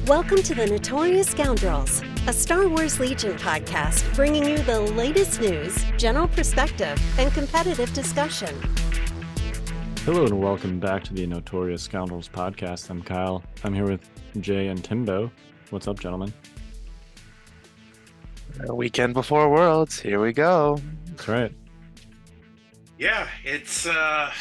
Welcome to the Notorious Scoundrels, a Star Wars Legion podcast bringing you the latest news, general perspective, and competitive discussion. Hello and welcome back to the Notorious Scoundrels podcast. I'm Kyle. I'm here with Jay and Timbo. What's up, gentlemen? A weekend before Worlds. Here we go. That's right. Yeah, it's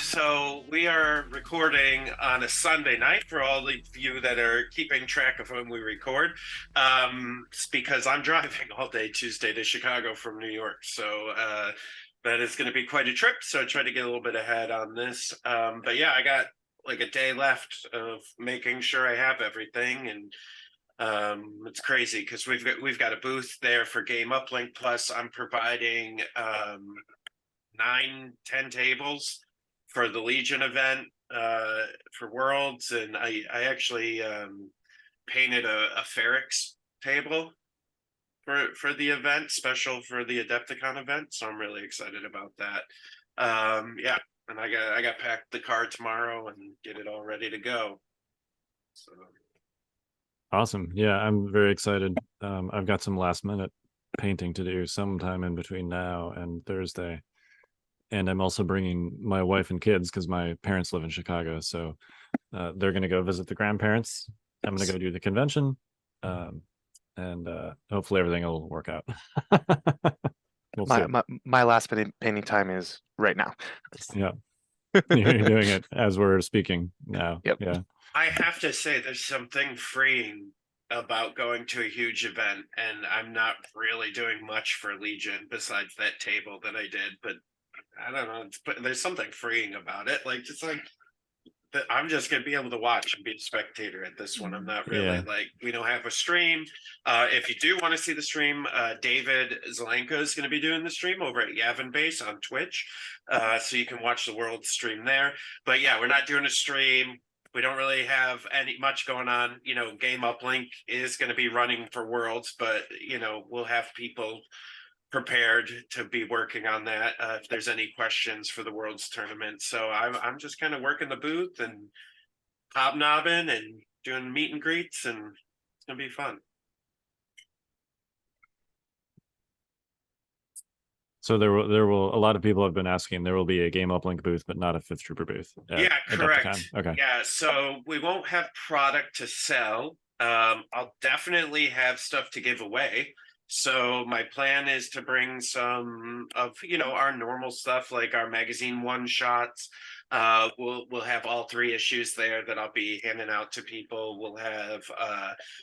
so we are recording on a Sunday night for all of you that are keeping track of when we record. It's because I'm driving all day Tuesday to Chicago from New York. So that is going to be quite a trip. So I tried to get a little bit ahead on this. But yeah, I got like a day left of making sure I have everything, and it's crazy because we've got a booth there for Game Uplink. Plus, I'm providing 9-10 tables for the Legion event for Worlds, and I actually painted a Ferrix table for the event, special for the Adepticon event. So I'm really excited about that. Yeah, and I got packed the car tomorrow and get it all ready to go. So Awesome. Yeah, I'm very excited. I've got some last minute painting to do sometime in between now and Thursday. And I'm also bringing my wife and kids because my parents live in Chicago. So they're going to go visit the grandparents. I'm going to go do the convention. And hopefully everything will work out. My last painting time is right now. Yeah. You're doing it as we're speaking now. Yep. Yeah. I have to say there's something freeing about going to a huge event, and I'm not really doing much for Legion besides that table that I did, but I don't know. There's something freeing about it. Like, it's like that I'm just going to be able to watch and be a spectator at this one. I'm not really we don't have a stream. If you do want to see the stream, David Zelenko is going to be doing the stream over at Yavin Base on Twitch. So you can watch the world stream there. But yeah, we're not doing a stream. We don't really have much going on. You know, Game Uplink is going to be running for Worlds, but you know, we'll have people prepared to be working on that if there's any questions for the Worlds tournament. So I'm just kind of working the booth and hobnobbing and doing meet and greets, and it's gonna be fun. So there will a lot of people have been asking. There will be a Game Uplink booth, but not a Fifth Trooper booth. Yeah, correct. Adepticon. Okay. Yeah, so we won't have product to sell. I'll definitely have stuff to give away. So my plan is to bring some of, you know, our normal stuff, like our magazine one shots. We'll have all 3 issues there that I'll be handing out to people. We'll have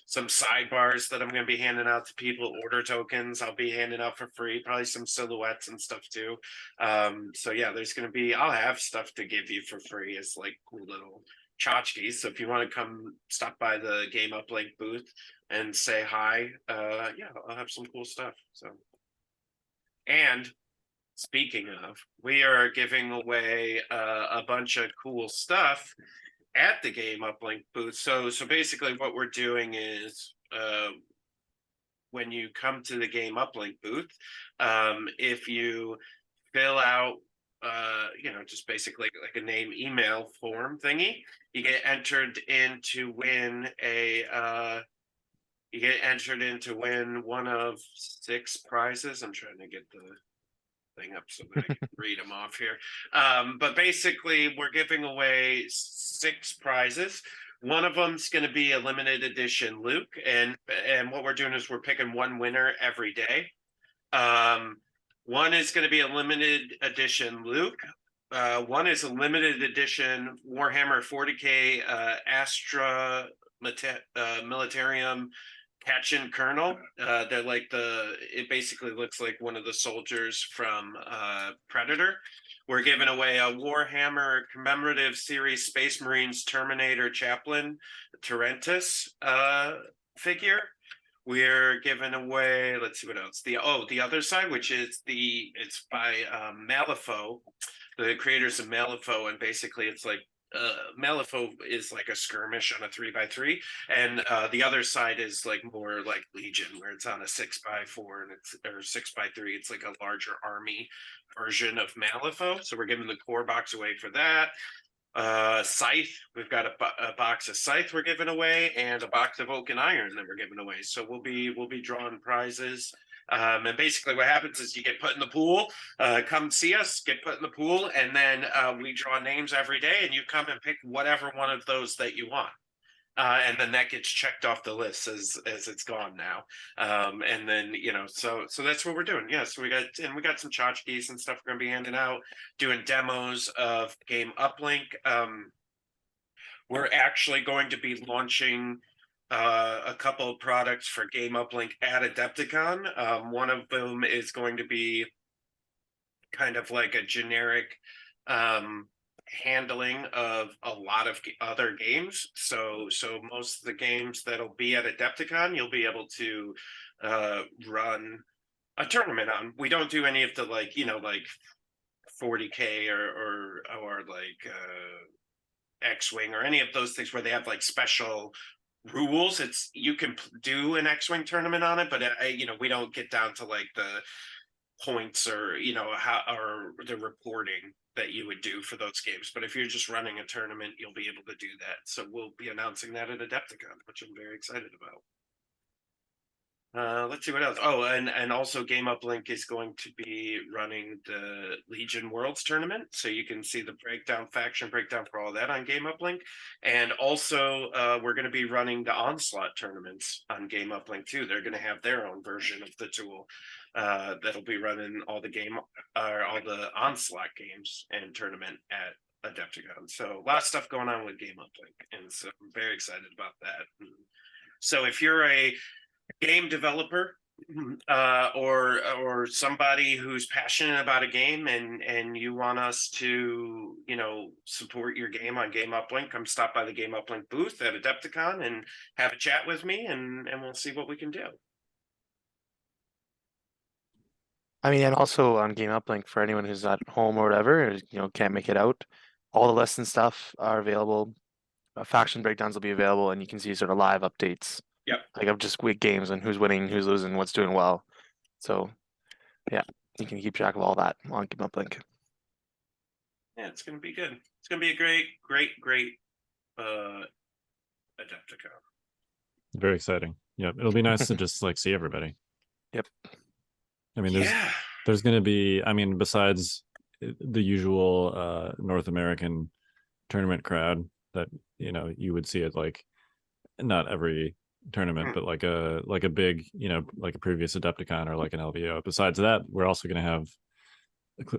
some sidebars that I'm going to be handing out to people. Order tokens I'll be handing out for free. Probably some silhouettes and stuff too. So yeah, I'll have stuff to give you for free as like cool little tchotchkes. So if you want to come stop by the Game Uplink booth and say hi, yeah, I'll have some cool stuff. So, and speaking of, we are giving away a bunch of cool stuff at the Game Uplink booth. So basically what we're doing is when you come to the Game Uplink booth, if you fill out you know, just basically like a name email form thingy, you get entered in to win one of 6 prizes. I'm trying to get the thing up so that I can read them off here. But basically we're giving away 6 prizes. One of them's going to be a limited edition Luke, and what we're doing is we're picking one winner every day. One is going to be a limited edition Luke. One is a limited edition Warhammer 40K Astra Militarium Catchin Colonel. They're like it basically looks like one of the soldiers from Predator. We're giving away a Warhammer Commemorative Series Space Marines Terminator Chaplain Tarentus figure. We're giving away, let's see what else. The other side, which is it's by Malifaux, the creators of Malifaux, and basically it's like Malifaux is like a skirmish on a 3x3, and the other side is like more like Legion, where it's on a 6x4 or 6x3. It's like a larger army version of Malifaux. So we're giving the core box away for that. Scythe. We've got a box of Scythe we're giving away, and a box of Oak and Iron that we're giving away. So we'll be drawing prizes. And basically what happens is you get put in the pool, come see us, get put in the pool, and then we draw names every day, and you come and pick whatever one of those that you want. And then that gets checked off the list as it's gone now. And then, so that's what we're doing. Yeah. So we got some tchotchkes and stuff we're going to be handing out, doing demos of game Uplink. We're actually going to be launching a couple of products for game Uplink at Adepticon. One of them is going to be kind of like a generic handling of a lot of other games. So most of the games that'll be at Adepticon, you'll be able to run a tournament on. We don't do any of the like 40K or like X-Wing or any of those things where they have like special rules. It's you can do an X-Wing tournament on it, but we don't get down to like the points or how or the reporting that you would do for those games. But if you're just running a tournament, you'll be able to do that. So we'll be announcing that at Adepticon, which I'm very excited about. Let's see what else. Oh, and also Game Uplink is going to be running the Legion Worlds tournament. So you can see the faction breakdown for all that on Game Uplink. And also we're going to be running the Onslaught tournaments on Game Uplink too. They're going to have their own version of the tool that'll be running all the Onslaught games and tournament at Adepticon. So a lot of stuff going on with Game Uplink. And so I'm very excited about that. So if you're a game developer or somebody who's passionate about a game and you want us to support your game on Game Uplink, come stop by the Game Uplink booth at Adepticon and have a chat with me, and we'll see what we can do. I mean, and also on Game Uplink, for anyone who's at home or whatever, can't make it out, all the lesson stuff are available. Faction breakdowns will be available, and you can see sort of live updates. Yep. Like of just week games and who's winning, who's losing, what's doing well. So, yeah, you can keep track of all that on Game Uplink. Yeah, it's going to be good. It's going to be a great Adepticon. Very exciting. Yep. It'll be nice to just like see everybody. Yep. I mean, there's going to be, besides the usual North American tournament crowd that, you would see at like not every tournament, but like a big, like a previous Adepticon or like an LVO. Besides that, we're also going to have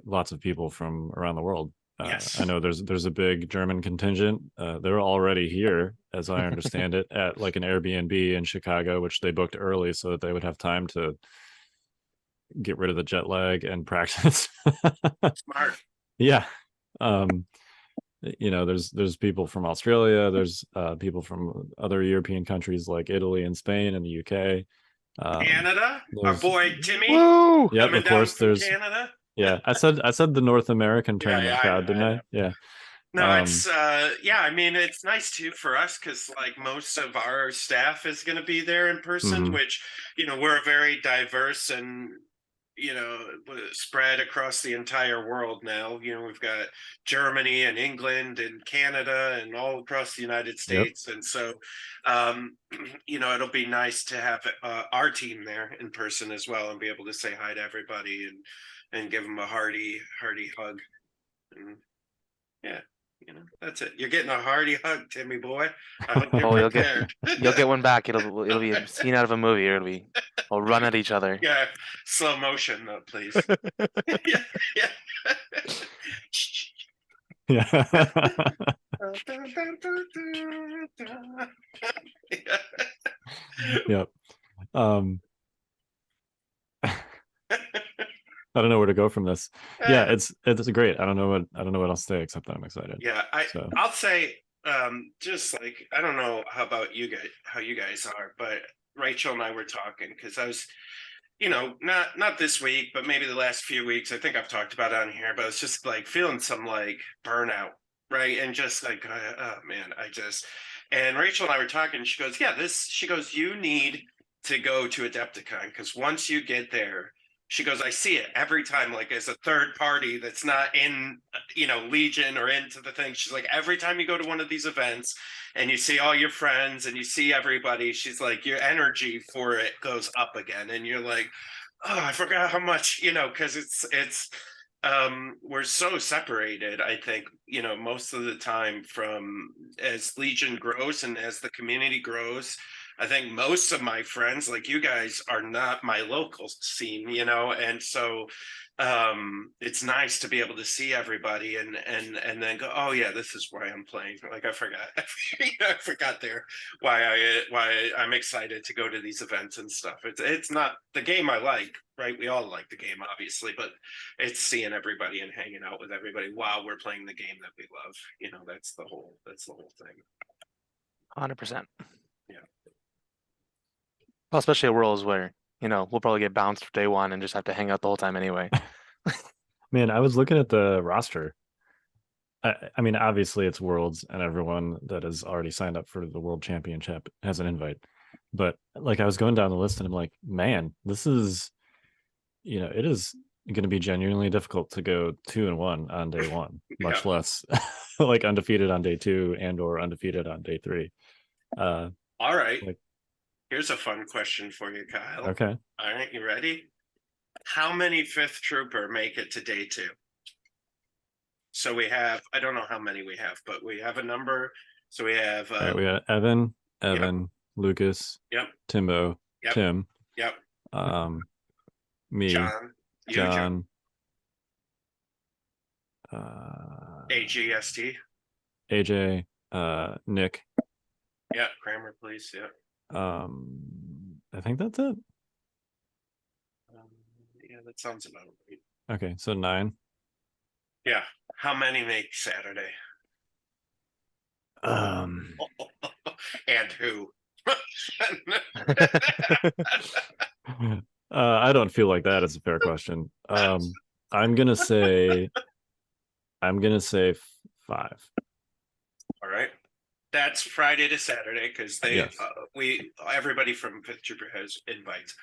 lots of people from around the world. Yes. I know there's a big German contingent. They're already here, as I understand it, at like an Airbnb in Chicago, which they booked early so that they would have time to get rid of the jet lag and practice. Smart. Yeah. There's people from Australia, there's people from other European countries like Italy and Spain and the UK. Canada, our boy Timmy. Woo! Yeah, of course there's Canada. Yeah, I said the North American tournament crowd, didn't I? Yeah. No, it's it's nice too for us because like most of our staff is going to be there in person, which we're very diverse and spread across the entire world now. We've got Germany and England and Canada and all across the United States. Yep. And so it'll be nice to have our team there in person as well and be able to say hi to everybody and give them a hearty hug. And yeah, that's it. You're getting a hearty hug, Timmy boy. You'll get one back. It'll be a scene out of a movie, or we'll run at each other. Yeah, slow motion though, please. Yeah. Yep. I don't know where to go from this. Yeah, it's great. I don't know what else to say except that I'm excited. Yeah, I'll say just like I don't know how you guys are, but Rachel and I were talking because I was, not this week, but maybe the last few weeks. I think I've talked about it on here, but it's just like feeling some like burnout, right? And just like, oh man, and Rachel and I were talking. She goes, you need to go to Adepticon because once you get there, She goes, I see it every time, like as a third party that's not in, Legion or into the thing. She's like, every time you go to one of these events and you see all your friends and you see everybody, she's like, your energy for it goes up again. And you're like, oh, I forgot how much, because it's we're so separated, I think, most of the time from as Legion grows and as the community grows. I think most of my friends, like you guys, are not my local scene, and so it's nice to be able to see everybody and then go, oh yeah, this is why I'm playing. Like I forgot, I forgot there why I'm excited to go to these events and stuff. It's not the game I like, right? We all like the game, obviously, but it's seeing everybody and hanging out with everybody while we're playing the game that we love. That's the whole thing. 100%. Yeah. Well, especially at Worlds where, we'll probably get bounced for day one and just have to hang out the whole time anyway. Man, I was looking at the roster. I mean, obviously it's Worlds and everyone that has already signed up for the World Championship has an invite. But like I was going down the list and I'm like, man, this is, it is going to be genuinely difficult to go 2-1 on day one, much less like undefeated on day 2 and or undefeated on day 3. All right. Like, here's a fun question for you, Kyle. Okay. All right, you ready? How many 5th Trooper make it to day 2? So we have, I don't know how many we have, but we have a number. So we have all right, we got Evan, Lucas, Timbo, Tim, me, John, AGST, AJ, Nick. Yeah, grammar, please. Yeah. I think that's it. Yeah, that sounds about right. Okay, so 9. Yeah. How many make Saturday? And who? I don't feel like that is a fair question. I'm gonna say 5. All right. That's Friday to Saturday because they everybody from 5th Trooper has invites.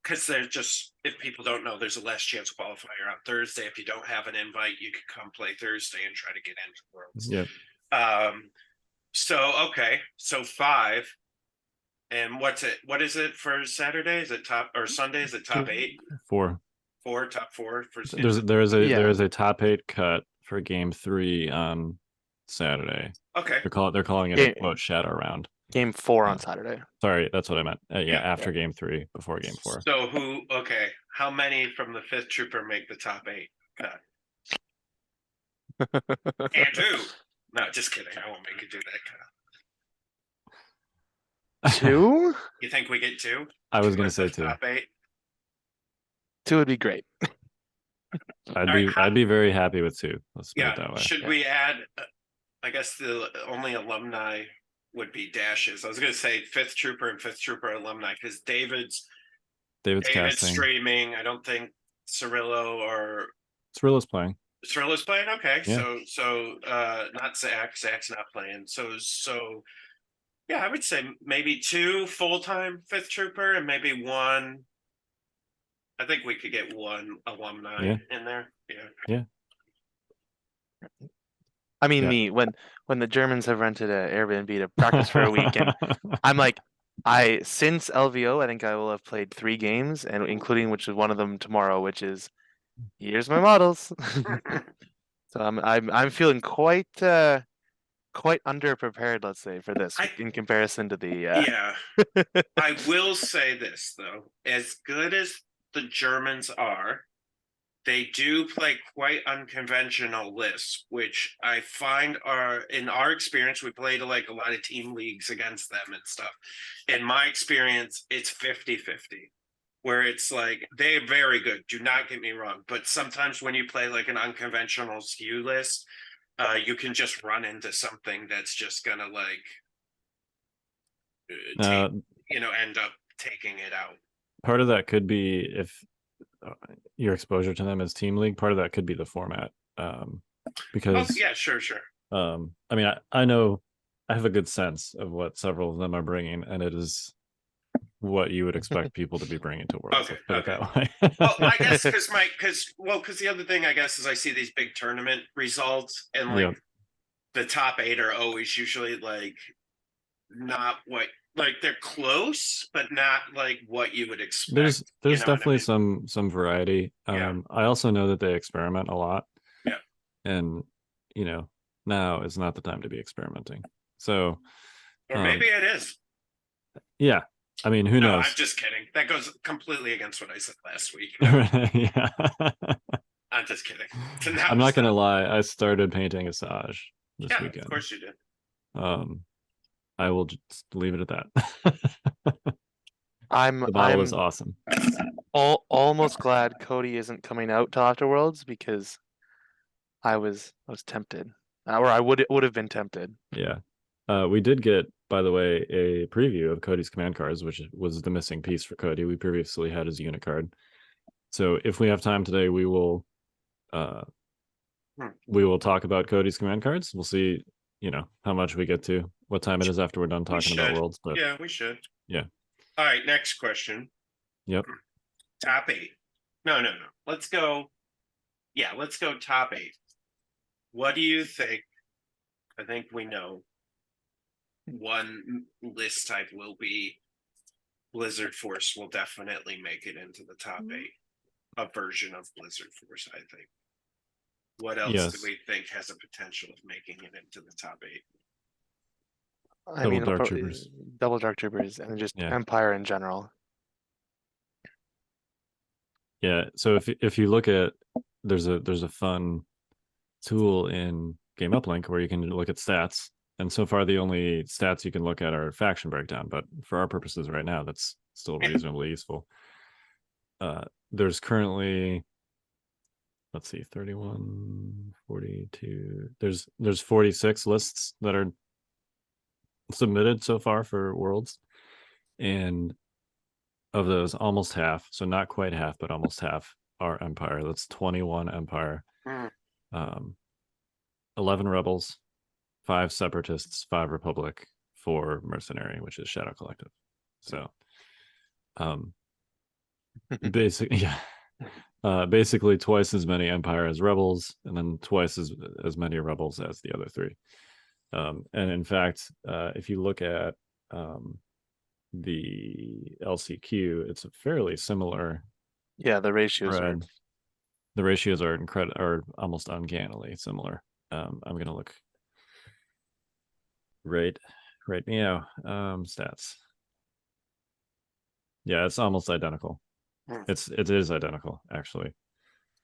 Because they're just, if people don't know, there's a last chance qualifier on Thursday. If you don't have an invite, you can come play Thursday and try to get into Worlds. Yeah. So okay, so 5. And what is it for Saturday? Is it top or Sunday? Is it top 8? 4. Top 4 for there is a top 8 cut for game 3 on Saturday. Okay. They're calling it a quote shadow round. Game 4 on Saturday. Sorry, that's what I meant. After game 3, before game 4. So how many from the 5th Trooper make the top 8 cut? And who? No, just kidding. I won't make you do that cut. 2? You think we get 2? I was going to say 2. Top 8? 2 would be great. I'd be very happy with 2. Let's put it that way. Should we add? I guess the only alumni would be dashes. I was going to say 5th Trooper and 5th Trooper alumni because David's casting. Streaming. I don't think Cirillo's playing. Cirillo's playing. Okay, yeah. so not Zach. Zach's not playing. So yeah, I would say maybe 2 full-time 5th Trooper and maybe 1. I think we could get 1 alumni in there. Yeah. I mean, me when the Germans have rented an Airbnb to practice for a week, and I'm like, since LVO, I think I will have played 3 games, and including which is one of them tomorrow, which is here's my models. So I'm feeling quite underprepared, let's say, for this in comparison to the. I will say this though, as good as the Germans are, they do play quite unconventional lists, which I find in our experience, we played like a lot of team leagues against them and stuff. In my experience, it's 50-50, where it's like, they're very good. Do not get me wrong. But sometimes when you play like an unconventional skew list, you can just run into something that's just going to end up taking it out. Part of that could be if your exposure to them as team league. Part of that could be the format, because sure. I mean, I know I have a good sense of what several of them are bringing, and it is what you would expect people to be bringing to Worlds. Okay, Let's put it okay. that way. Well, I guess because the other thing I guess is I see these big tournament results and like Yep. the top 8 are always usually like not what like they're close, but not like what you would expect. There's you know what I definitely mean? some variety. Yeah. I also know that they experiment a lot. Yeah. And now is not the time to be experimenting. So Or maybe it is. yeah. I mean, who No, knows? I'm just kidding. That goes completely against what I said last week. Yeah. I'm just kidding. I'm not gonna lie, I started painting Assage this Yeah, weekend. of course you did. I will just leave it at that. The bottle is awesome. Almost glad Cody isn't coming out till after Worlds because I was tempted, or I would have been tempted. Yeah. We did get, by the way, a preview of Cody's command cards, which was the missing piece for Cody. We previously had his unit card. So if we have time today, we will talk about Cody's command cards. We'll see, how much we get to, what time it is after we're done talking about Worlds. But yeah, we should. Yeah. All right, next question. Yep. Top 8. No. Let's go. Yeah, let's go top 8. What do you think? I think we know one list type will be Blizzard Force will definitely make it into the top 8. A version of Blizzard Force, I think. What else do we think has a potential of making it into the top 8? I mean, Dark Troopers. Double Dark Troopers, and just Yeah. Empire in general. Yeah. So if you look at there's a fun tool in Game Uplink where you can look at stats, and so far the only stats you can look at are faction breakdown, but for our purposes right now that's still reasonably useful. There's currently, let's see, 31, 42, there's 46 lists that are submitted so far for Worlds, and of those almost half, so not quite half but almost half, are Empire. That's 21 Empire, 11 Rebels, 5 Separatists, 5 Republic, 4 Mercenary, which is Shadow Collective. So basically twice as many Empire as Rebels, and then twice as many Rebels as the other 3. And in fact, if you look at the LCQ, it's a fairly similar. Yeah, the ratios spread. The ratios are almost uncannily similar. I'm gonna look right meow stats. Yeah, it's almost identical. It is identical actually.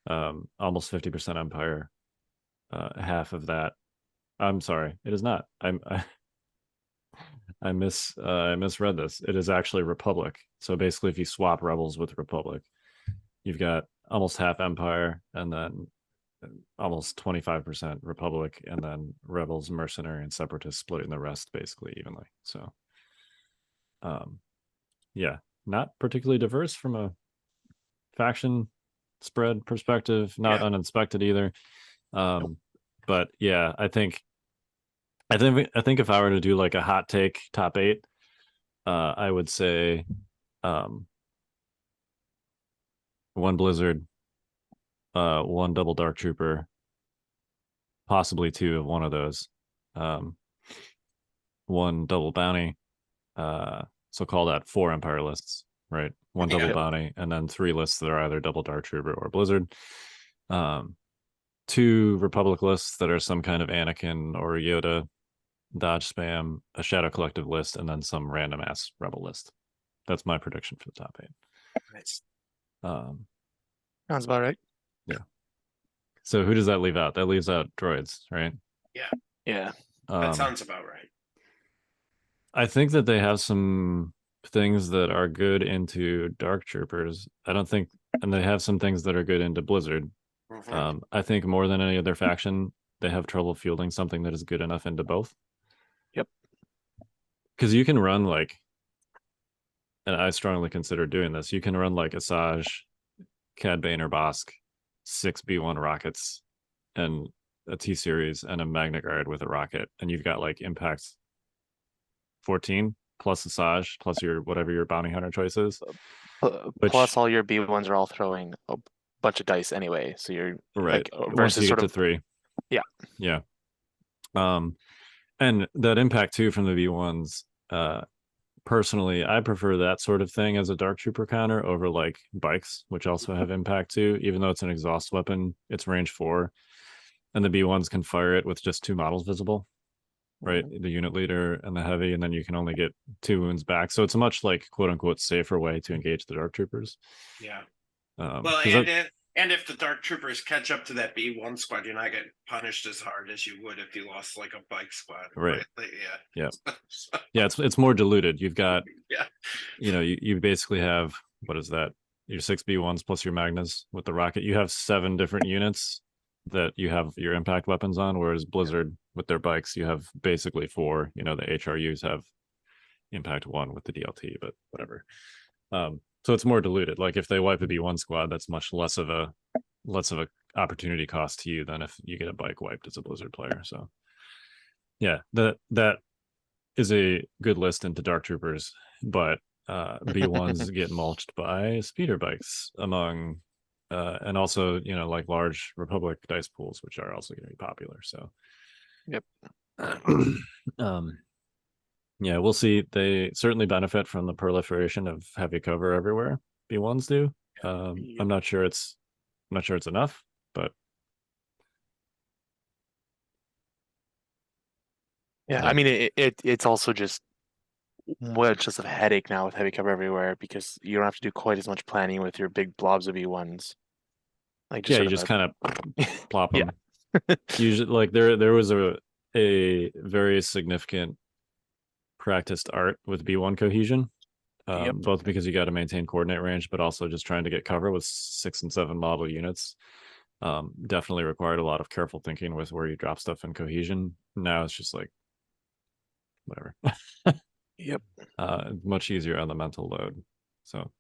Almost 50% Empire. Half of that. I'm sorry, it is not. I misread this. It is actually Republic. So basically, if you swap Rebels with Republic, you've got almost half Empire, and then almost 25% Republic, and then Rebels, Mercenary, and Separatists splitting the rest basically evenly. So, yeah, not particularly diverse from a faction spread perspective. Not uninspected either. But yeah, I think if I were to do like a hot take top 8, I would say 1 Blizzard, 1 Double Dark Trooper, possibly 2 of one of those, 1 Double Bounty, so call that 4 Empire lists, right? 1 Double Bounty, and then 3 lists that are either Double Dark Trooper or Blizzard. 2 Republic lists that are some kind of Anakin or Yoda dodge spam, a Shadow Collective list, and then some random ass Rebel list. That's my prediction for the top 8. Nice. Sounds about right. Yeah. So who does that leave out? That leaves out droids, right? Yeah. That sounds about right. I think that they have some things that are good into Dark Troopers. And they have some things that are good into Blizzard. I think more than any other faction, they have trouble fielding something that is good enough into both. Yep. Because you can run and I strongly consider doing this, you can run like Assage, Cad Bane, or Bosk, 6 B1 rockets, and a T-Series, and a Magna Guard with a rocket, and you've got like Impact 14 plus Assage plus your whatever your bounty hunter choice is. Which- Plus all your B1s are all throwing a bunch of dice anyway, so you're Right. like Once versus you sort get to of 3. Yeah. Yeah. And that impact too from the V1s, personally, I prefer that sort of thing as a Dark Trooper counter over like bikes, which also have impact too. Even though it's an exhaust weapon, it's range 4, and the B1s can fire it with just 2 models visible, right? The unit leader and the heavy, and then you can only get 2 wounds back. So it's a much like quote unquote safer way to engage the Dark Troopers. Yeah. Well, And if the Dark Troopers catch up to that B1 squad, you're not getting punished as hard as you would if you lost like a bike squad. Right. Like, Yeah. Yeah, it's more diluted. You've got, yeah. You basically have, what is that? Your 6 B1s plus your Magnus with the rocket. You have 7 different units that you have your impact weapons on, whereas Blizzard with their bikes, you have basically 4. The HRUs have impact 1 with the DLT, but whatever. So it's more diluted. Like if they wipe a B1 squad, that's much less of a opportunity cost to you than if you get a bike wiped as a Blizzard player. So yeah, that is a good list into Dark Troopers, but B1s get mulched by speeder bikes among and also like large Republic dice pools, which are also going to be popular. So Yep. Yeah, we'll see. They certainly benefit from the proliferation of heavy cover everywhere. B1s do. I'm not sure it's enough, but Yeah, Yeah. I mean it's also just much less of a headache now with heavy cover everywhere because you don't have to do quite as much planning with your big blobs of E1s. Like just yeah, sort you of just kind of plop Yeah. them. Usually, like there was a very significant practiced art with B1 cohesion. Yep. Both because you got to maintain coordinate range, but also just trying to get cover with 6 and 7 model units. Definitely required a lot of careful thinking with where you drop stuff in cohesion. Now it's just like whatever. Yep. Much easier on the mental load. So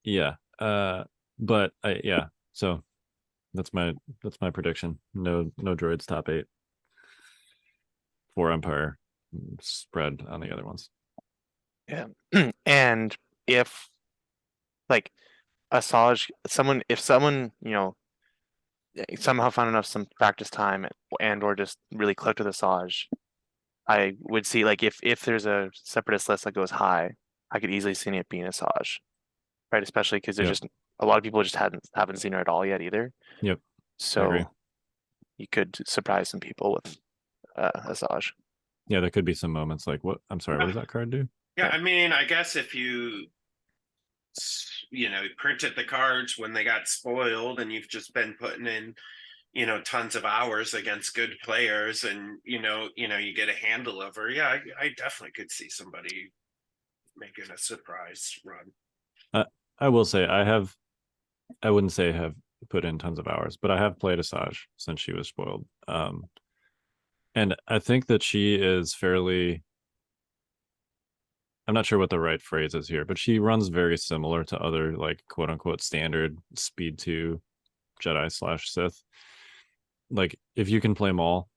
yeah. But yeah, so that's my prediction. No droids top 8 for Empire, spread on the other ones. Yeah. And if like Assage, if someone, somehow found enough some practice time and or just really clicked with Assage, I would see like if there's a separatist list that goes high, I could easily see it being Assage. Right, especially because there's Yep. just a lot of people just haven't seen her at all yet either. Yep. So you could surprise some people with Assage. Yeah, there could be some moments like what? I'm sorry, what does that card do? Yeah, I mean, I guess if you printed the cards when they got spoiled and you've just been putting in tons of hours against good players and you get a handle of her. Yeah, I definitely could see somebody making a surprise run. I will say I wouldn't say I have put in tons of hours, but I have played Assage since she was spoiled. And I think that she is fairly, I'm not sure what the right phrase is here, but she runs very similar to other like quote unquote standard speed 2 Jedi/Sith. Like if you can play Maul,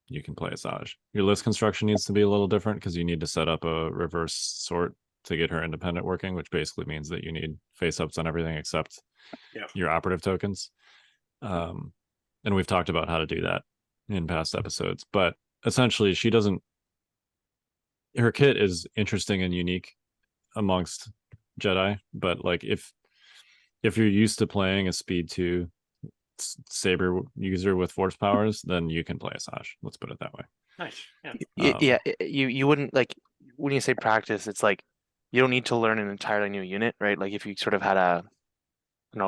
you can play Assage. Your list construction needs to be a little different because you need to set up a reverse sort to get her independent working, which basically means that you need face ups on everything except your operative tokens. And we've talked about how to do that in past episodes, but essentially her kit is interesting and unique amongst Jedi, but like if you're used to playing a speed 2 saber user with force powers, then you can play Assage. Let's put it that way. Nice. Yeah. You wouldn't like when you say practice, it's like you don't need to learn an entirely new unit, right? Like if you sort of had a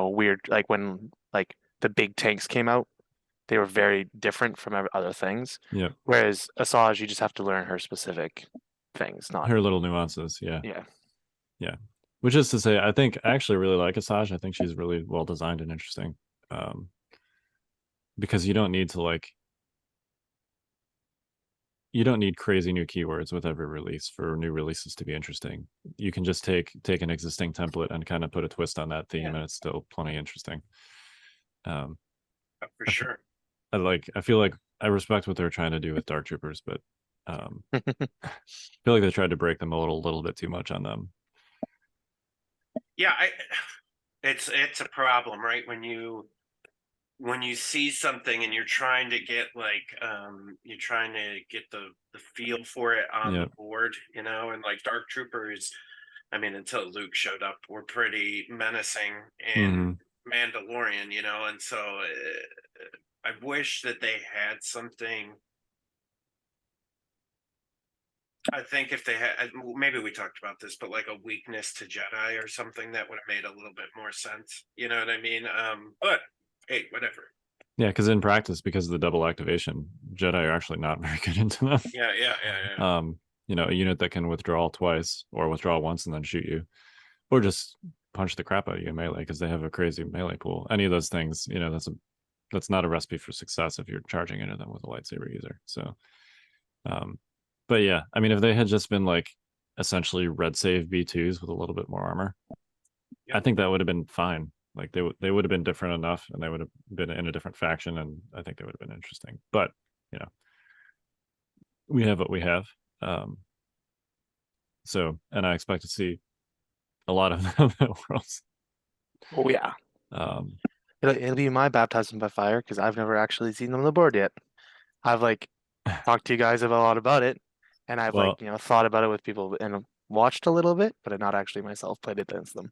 weird like when like the big tanks came out, they were very different from other things. Yeah. Whereas Assage, you just have to learn her specific things, not her little nuances. Yeah. Yeah. Which is to say, I think I actually really like Assage. I think she's really well designed and interesting. Because you don't need crazy new keywords with every release for new releases to be interesting. You can just take an existing template and kind of put a twist on that theme, and it's still plenty interesting. For sure. I feel like I respect what they're trying to do with Dark Troopers, but I feel like they tried to break them a little bit too much on them. Yeah, it's a problem, right? When you see something and you're trying to get you're trying to get the feel for it on the board, you know, and like Dark Troopers, I mean, until Luke showed up, were pretty menacing and Mandalorian, you know, and so I wish that they had something. I think if they had, maybe we talked about this, but like a weakness to Jedi or something that would have made a little bit more sense. You know what I mean? But hey, whatever. Yeah, because in practice, because of the double activation, Jedi are actually not very good into them. Yeah. You know, a unit that can withdraw twice or withdraw once and then shoot you, or just punch the crap out of you in melee because they have a crazy melee pool. Any of those things, you know, that's not a recipe for success if you're charging into them with a lightsaber user. So, but yeah, I mean, if they had just been like essentially red save B2s with a little bit more armor, I think that would have been fine. Like they would have been different enough, and they would have been in a different faction, and I think they would have been interesting. But you know, we have what we have. So, and I expect to see a lot of them at Worlds. Oh yeah. It'll be my baptism by fire because I've never actually seen them on the board yet. I've like talked to you guys about a lot about it, and I've Well, thought about it with people and watched a little bit, but I've not actually myself played against them.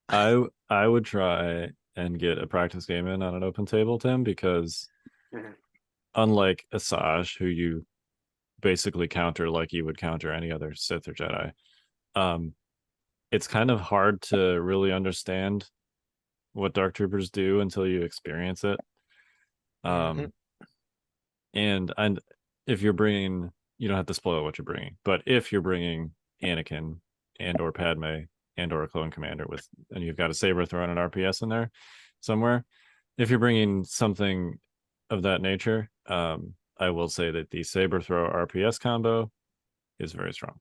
I would try and get a practice game in on an open table, Tim, because unlike Assage, who you basically counter like you would counter any other Sith or Jedi, it's kind of hard to really understand what Dark Troopers do until you experience it. And if you're bringing, you don't have to spoil what you're bringing, but if you're bringing Anakin and or Padme and or a clone commander with, and you've got a saber throw and an RPS in there somewhere, if you're bringing something of that nature, I will say that the saber throw RPS combo is very strong.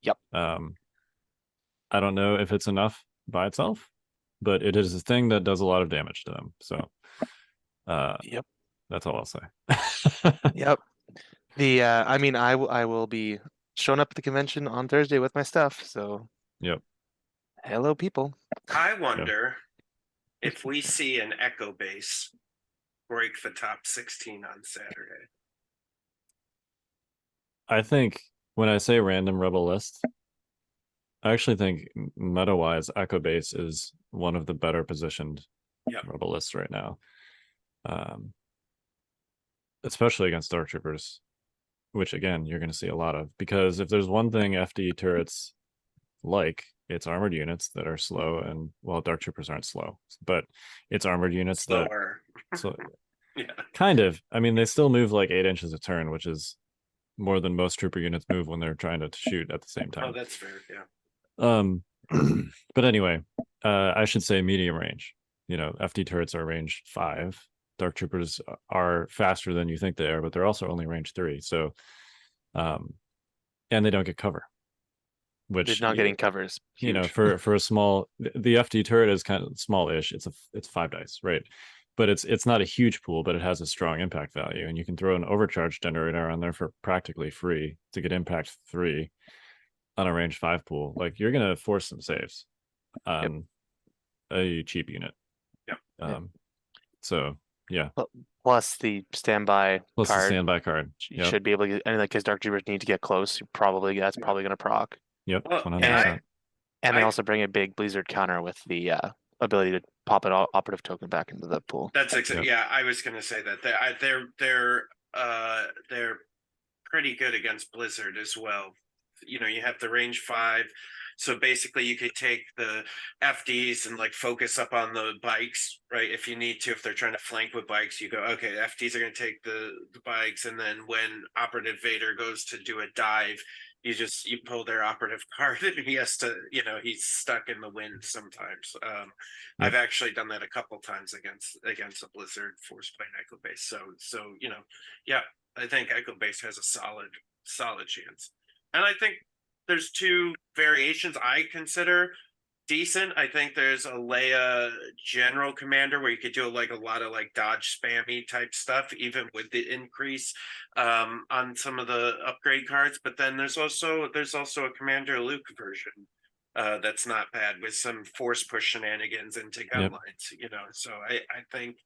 Yep. I don't know if it's enough by itself, but it is a thing that does a lot of damage to them. So, yep, that's all I'll say. yep. I mean, I will be showing up at the convention on Thursday with my stuff. So, yep. Hello, people. I wonder if we see an Echo base break the top 16 on Saturday. I think when I say random rebel list, I actually think meta-wise, Echo Base is one of the better positioned rebel lists right now. Especially against Dark Troopers, which again, you're going to see a lot of, because if there's one thing FD turrets like, it's armored units that are slow, and well, Dark Troopers aren't slow, but it's armored units slower. Kind of. I mean, they still move like 8 inches a turn, which is more than most trooper units move when they're trying to shoot at the same time. Oh, that's fair. Yeah. But anyway, I should say medium range. You know, FD turrets are range 5. Dark Troopers are faster than you think they are, but they're also only range 3. So, and they don't get cover. Which they're not getting covers. You know, for a small, the FD turret is kind of small-ish. It's 5 dice, right? But it's not a huge pool, but it has a strong impact value, and you can throw an overcharge generator on there for practically free to get impact 3 on a range 5 pool. Like, you're gonna force some saves on a cheap unit. So yeah. Plus the standby The card. card. You should be able to get, and like, because Dark Troopers need to get close, that's probably going to proc. Yep. Well, 100%. And they also bring a big Blizzard counter with the ability to pop an operative token back into the pool. That's exactly. Yeah, I was going to say that they're pretty good against Blizzard as well. You know, you have the range 5, so basically you could take the FDs and like focus up on the bikes, right? If you need to, if they're trying to flank with bikes, you go, okay, FDs are going to take the bikes, and then when Operative Vader goes to do a dive, you pull their operative card, and he has to, you know, he's stuck in the wind sometimes. I've actually done that a couple times against a Blizzard force plane Echo base. So you know, yeah, I think Echo base has a solid chance. And I think there's 2 variations I consider decent. I think there's a Leia General Commander where you could do like a lot of like dodge spammy type stuff, even with the increase on some of the upgrade cards. But then there's also a Commander Luke version that's not bad with some force push shenanigans into gun Yep. lines, you know. So I think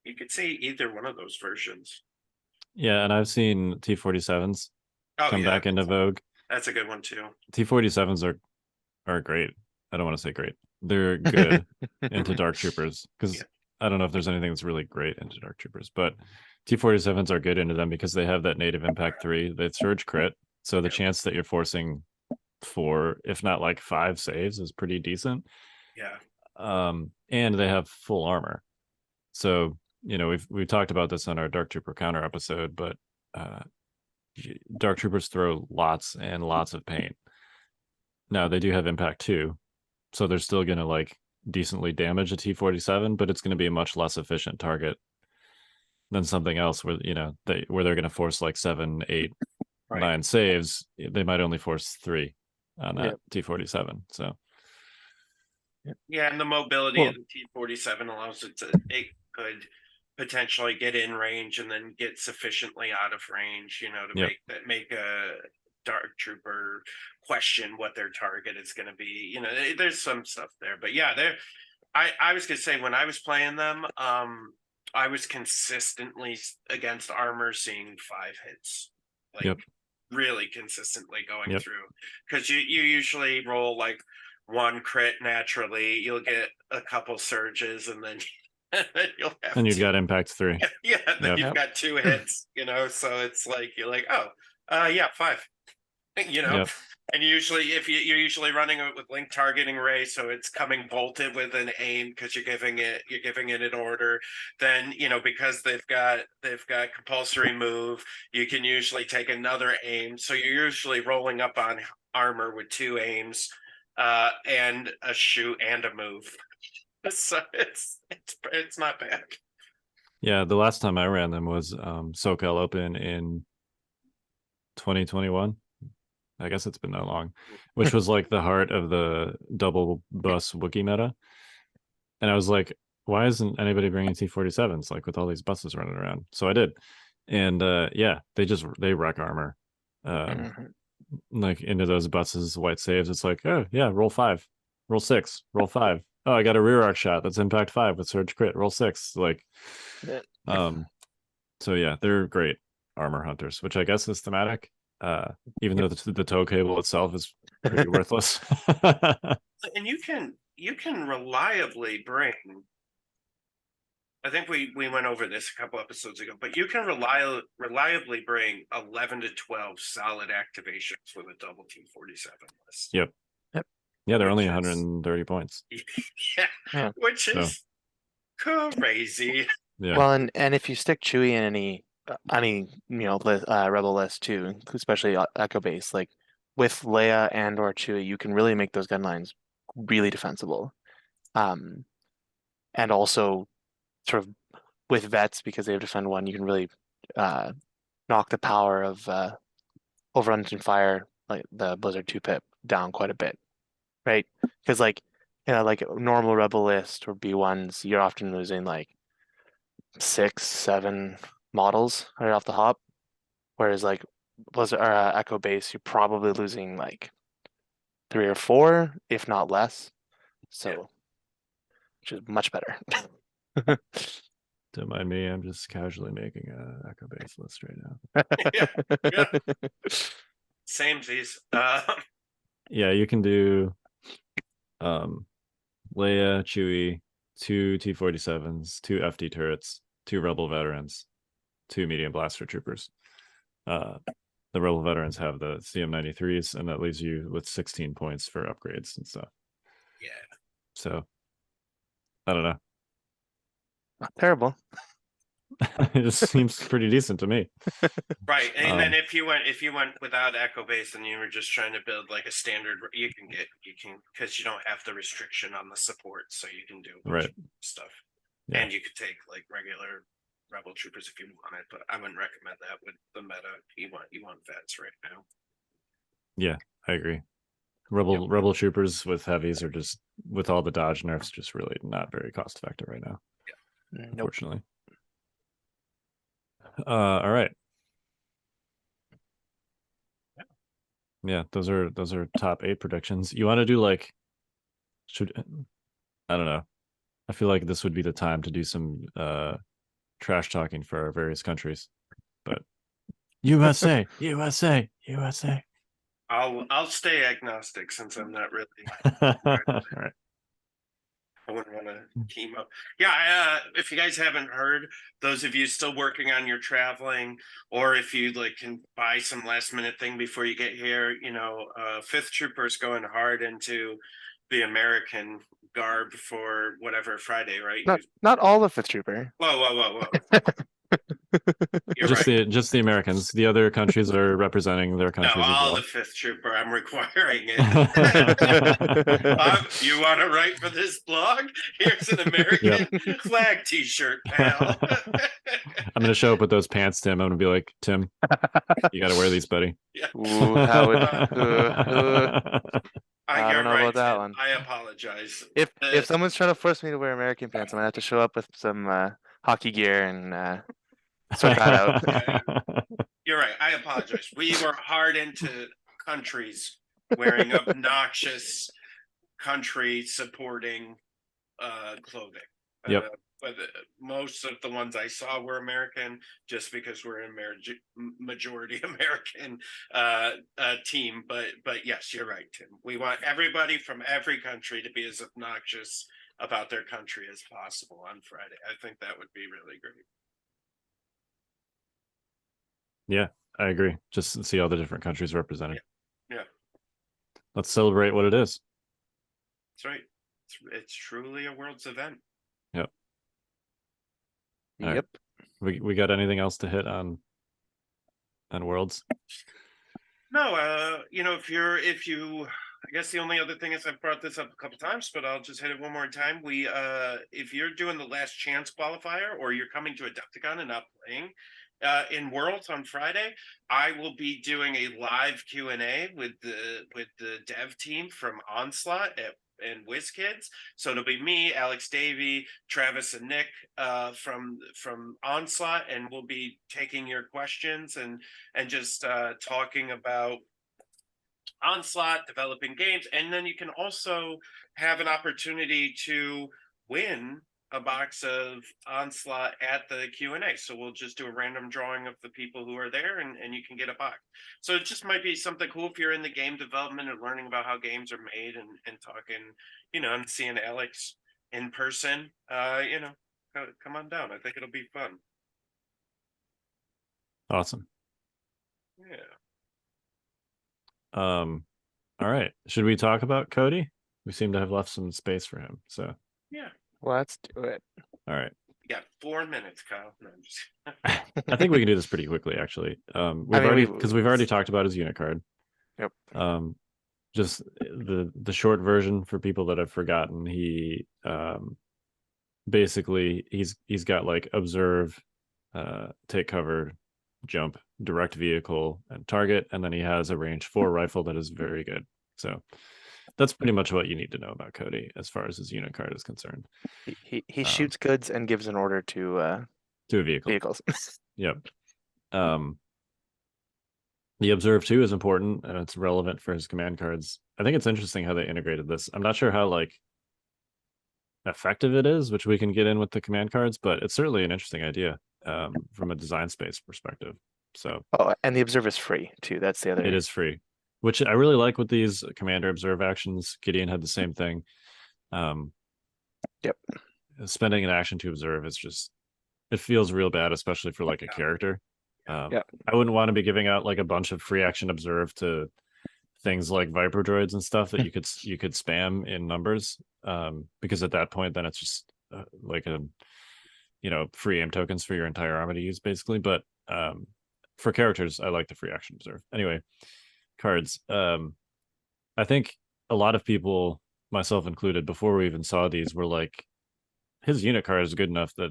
you could see either one of those versions. Yeah, and I've seen T-47s come back into vogue. That's a good one too. T-47s are great. I don't want to say great. They're good into Dark Troopers because Yeah. I don't know if there's anything that's really great into Dark Troopers, but T-47s are good into them because they have that native impact 3, that surge crit. So the Yep. chance that you're forcing 4, if not like 5 saves is pretty decent. Yeah. And they have full armor. So, you know, we've talked about this on our Dark Trooper counter episode, but Dark Troopers throw lots and lots of paint. Now they do have impact 2, so they're still going to like decently damage a T-47, but it's going to be a much less efficient target than something else where, you know, where they're going to force like 7, 8, Right. 9 saves. They might only force 3 on that Yep. T-47. So Yeah, and the mobility Well- of the T-47 allows it could potentially get in range and then get sufficiently out of range, you know, to Yep. make a Dark Trooper question what their target is going to be. You know, there's some stuff there, but yeah, I was gonna say when I was playing them, I was consistently against armor seeing 5 hits, like Yep. really consistently going Yep. through, because you usually roll like 1 crit naturally, you'll get a couple surges, and then you'll have and you've 2. got impact 3. Yeah, then Yep. you've got 2 hits, you know, so it's like you're like, oh, yeah, 5. You know, Yep. and usually if you're usually running it with link targeting ray, so it's coming bolted with an aim because you're giving it an order. Then, you know, because they've got compulsory move, you can usually take another aim. So you're usually rolling up on armor with 2 aims, and a shoot and a move. So it's not bad. Yeah, the last time I ran them was SoCal Open in 2021. I guess it's been that long, which was like the heart of the double bus Wookiee meta. And I was like, why isn't anybody bringing T-47s like with all these buses running around? So I did. And yeah, they wreck armor. Like into those buses, white saves. It's like, oh yeah, roll 5, roll 6, roll 5. Oh, I got a rear arc shot. That's impact 5 with surge crit. Roll 6. Like, so yeah, they're great armor hunters, which I guess is thematic. Even though the tow cable itself is pretty worthless. And you can reliably bring, I think we went over this a couple episodes ago, but you can reliably bring 11 to 12 solid activations with a double T-47 list. Yep. Yeah, they're only Which is- 130 points. Yeah, which is crazy. Yeah. Well, and if you stick Chewie in any rebel list too, especially Echo base, like with Leia and or Chewie, you can really make those gun lines really defensible. And also sort of with vets, because they have defend 1, you can really knock the power of overruns and fire, like the Blizzard 2-pip, down quite a bit, right? Because like like a normal rebel list or B1s, you're often losing like 6, 7 models right off the hop, whereas like Blizzard or Echo base, you're probably losing like 3 or 4, if not less. So, which is much better. Don't mind me. I'm just casually making a Echo base list right now. Yeah. Samesies. Yeah, you can do Leia, Chewie, 2 T-47s, 2 FD turrets, 2 Rebel veterans, 2 medium blaster troopers. The Rebel veterans have the CM93s, and that leaves you with 16 points for upgrades and stuff. Yeah. So, I don't know. Not terrible. It just seems pretty decent to me. Right, and then if you went without Echo base and you were just trying to build like a standard, you can because you don't have the restriction on the support, so you can do a bunch of stuff, and you could take like regular rebel troopers if you wanted, but I wouldn't recommend that with the meta. You want vets right now. Yeah, I agree. Rebel troopers with heavies are just, with all the dodge nerfs, just really not very cost effective right now. Nope. Unfortunately. All right. Yeah, those are top 8 predictions. You want to do like, I don't know. I feel like this would be the time to do some trash talking for our various countries. But USA, USA, USA. I'll stay agnostic since I'm not really. All right. I wouldn't want to team up. Yeah, if you guys haven't heard, those of you still working on your traveling, or if you like can buy some last minute thing before you get here, you know, 5th Troopers going hard into the American garb for whatever Friday, right? Not all the 5th Trooper. Whoa. You're Just right. the Americans. The other countries are representing their No, countries as all well. the 5th Trooper. I'm requiring it. You want to write for this blog? Here's an American flag T-shirt, pal. I'm gonna show up with those pants, Tim. I'm gonna be like, Tim, you gotta wear these, buddy. Yeah. Ooh, how would, I don't know about that one. I apologize. If someone's trying to force me to wear American pants, I'm gonna have to show up with some hockey gear and sort that out. You're right. I apologize. We were hard into countries wearing obnoxious country supporting clothing. Yep. But most of the ones I saw were American, just because we're a majority American team. But yes, you're right, Tim. We want everybody from every country to be as obnoxious about their country as possible on Friday. I think that would be really great. Yeah, I agree. Just to see all the different countries represented. Yeah. Let's celebrate what it is. That's right. It's truly a world's event. Yep. Yep. Right. We got anything else to hit on Worlds? No, you know, if you I guess the only other thing is, I've brought this up a couple times, but I'll just hit it one more time. If you're doing the last chance qualifier, or you're coming to Adepticon and not playing in Worlds on Friday, I will be doing a live Q&A with the dev team from Onslaught and WizKids. So it'll be me, Alex Davey, Travis, and Nick from Onslaught, and we'll be taking your questions and just talking about Onslaught, developing games. And then you can also have an opportunity to win a box of Onslaught at the Q&A. So we'll just do a random drawing of the people who are there, and you can get a box. So it just might be something cool if you're in the game development and learning about how games are made, and talking, you know, and seeing Alex in person. You know, come on down. I think it'll be fun. Awesome. Yeah. All right. Should we talk about Cody? We seem to have left some space for him. So Yeah. Let's do it. all right. You got 4 minutes, Kyle. No, I'm just... I think we can do this pretty quickly, actually. We've already talked about his unit card. Yep. Just the short version for people that have forgotten. He basically he's got like observe, take cover, jump, direct vehicle, and target, and then he has a range 4 rifle that is very good. So that's pretty much what you need to know about Cody as far as his unit card is concerned. He shoots goods and gives an order to a vehicle. vehicles. Yep. The observe too is important, and it's relevant for his command cards. I think it's interesting how they integrated this. I'm not sure how like effective it is, which we can get in with the command cards, but it's certainly an interesting idea from a design space perspective. So And the observe is free too. That's the other. It is free, which I really like with these commander observe actions. Gideon had the same thing. Yep. Spending an action to observe is just, it feels real bad, especially for like a character. Yeah. I wouldn't want to be giving out like a bunch of free action observe to things like Viper droids and stuff that you could spam in numbers, because at that point then it's just like a, you know, free aim tokens for your entire army to use basically. But for characters, I like the free action observe. Anyway, cards. I think a lot of people, myself included, before we even saw these, were like, his unit card is good enough that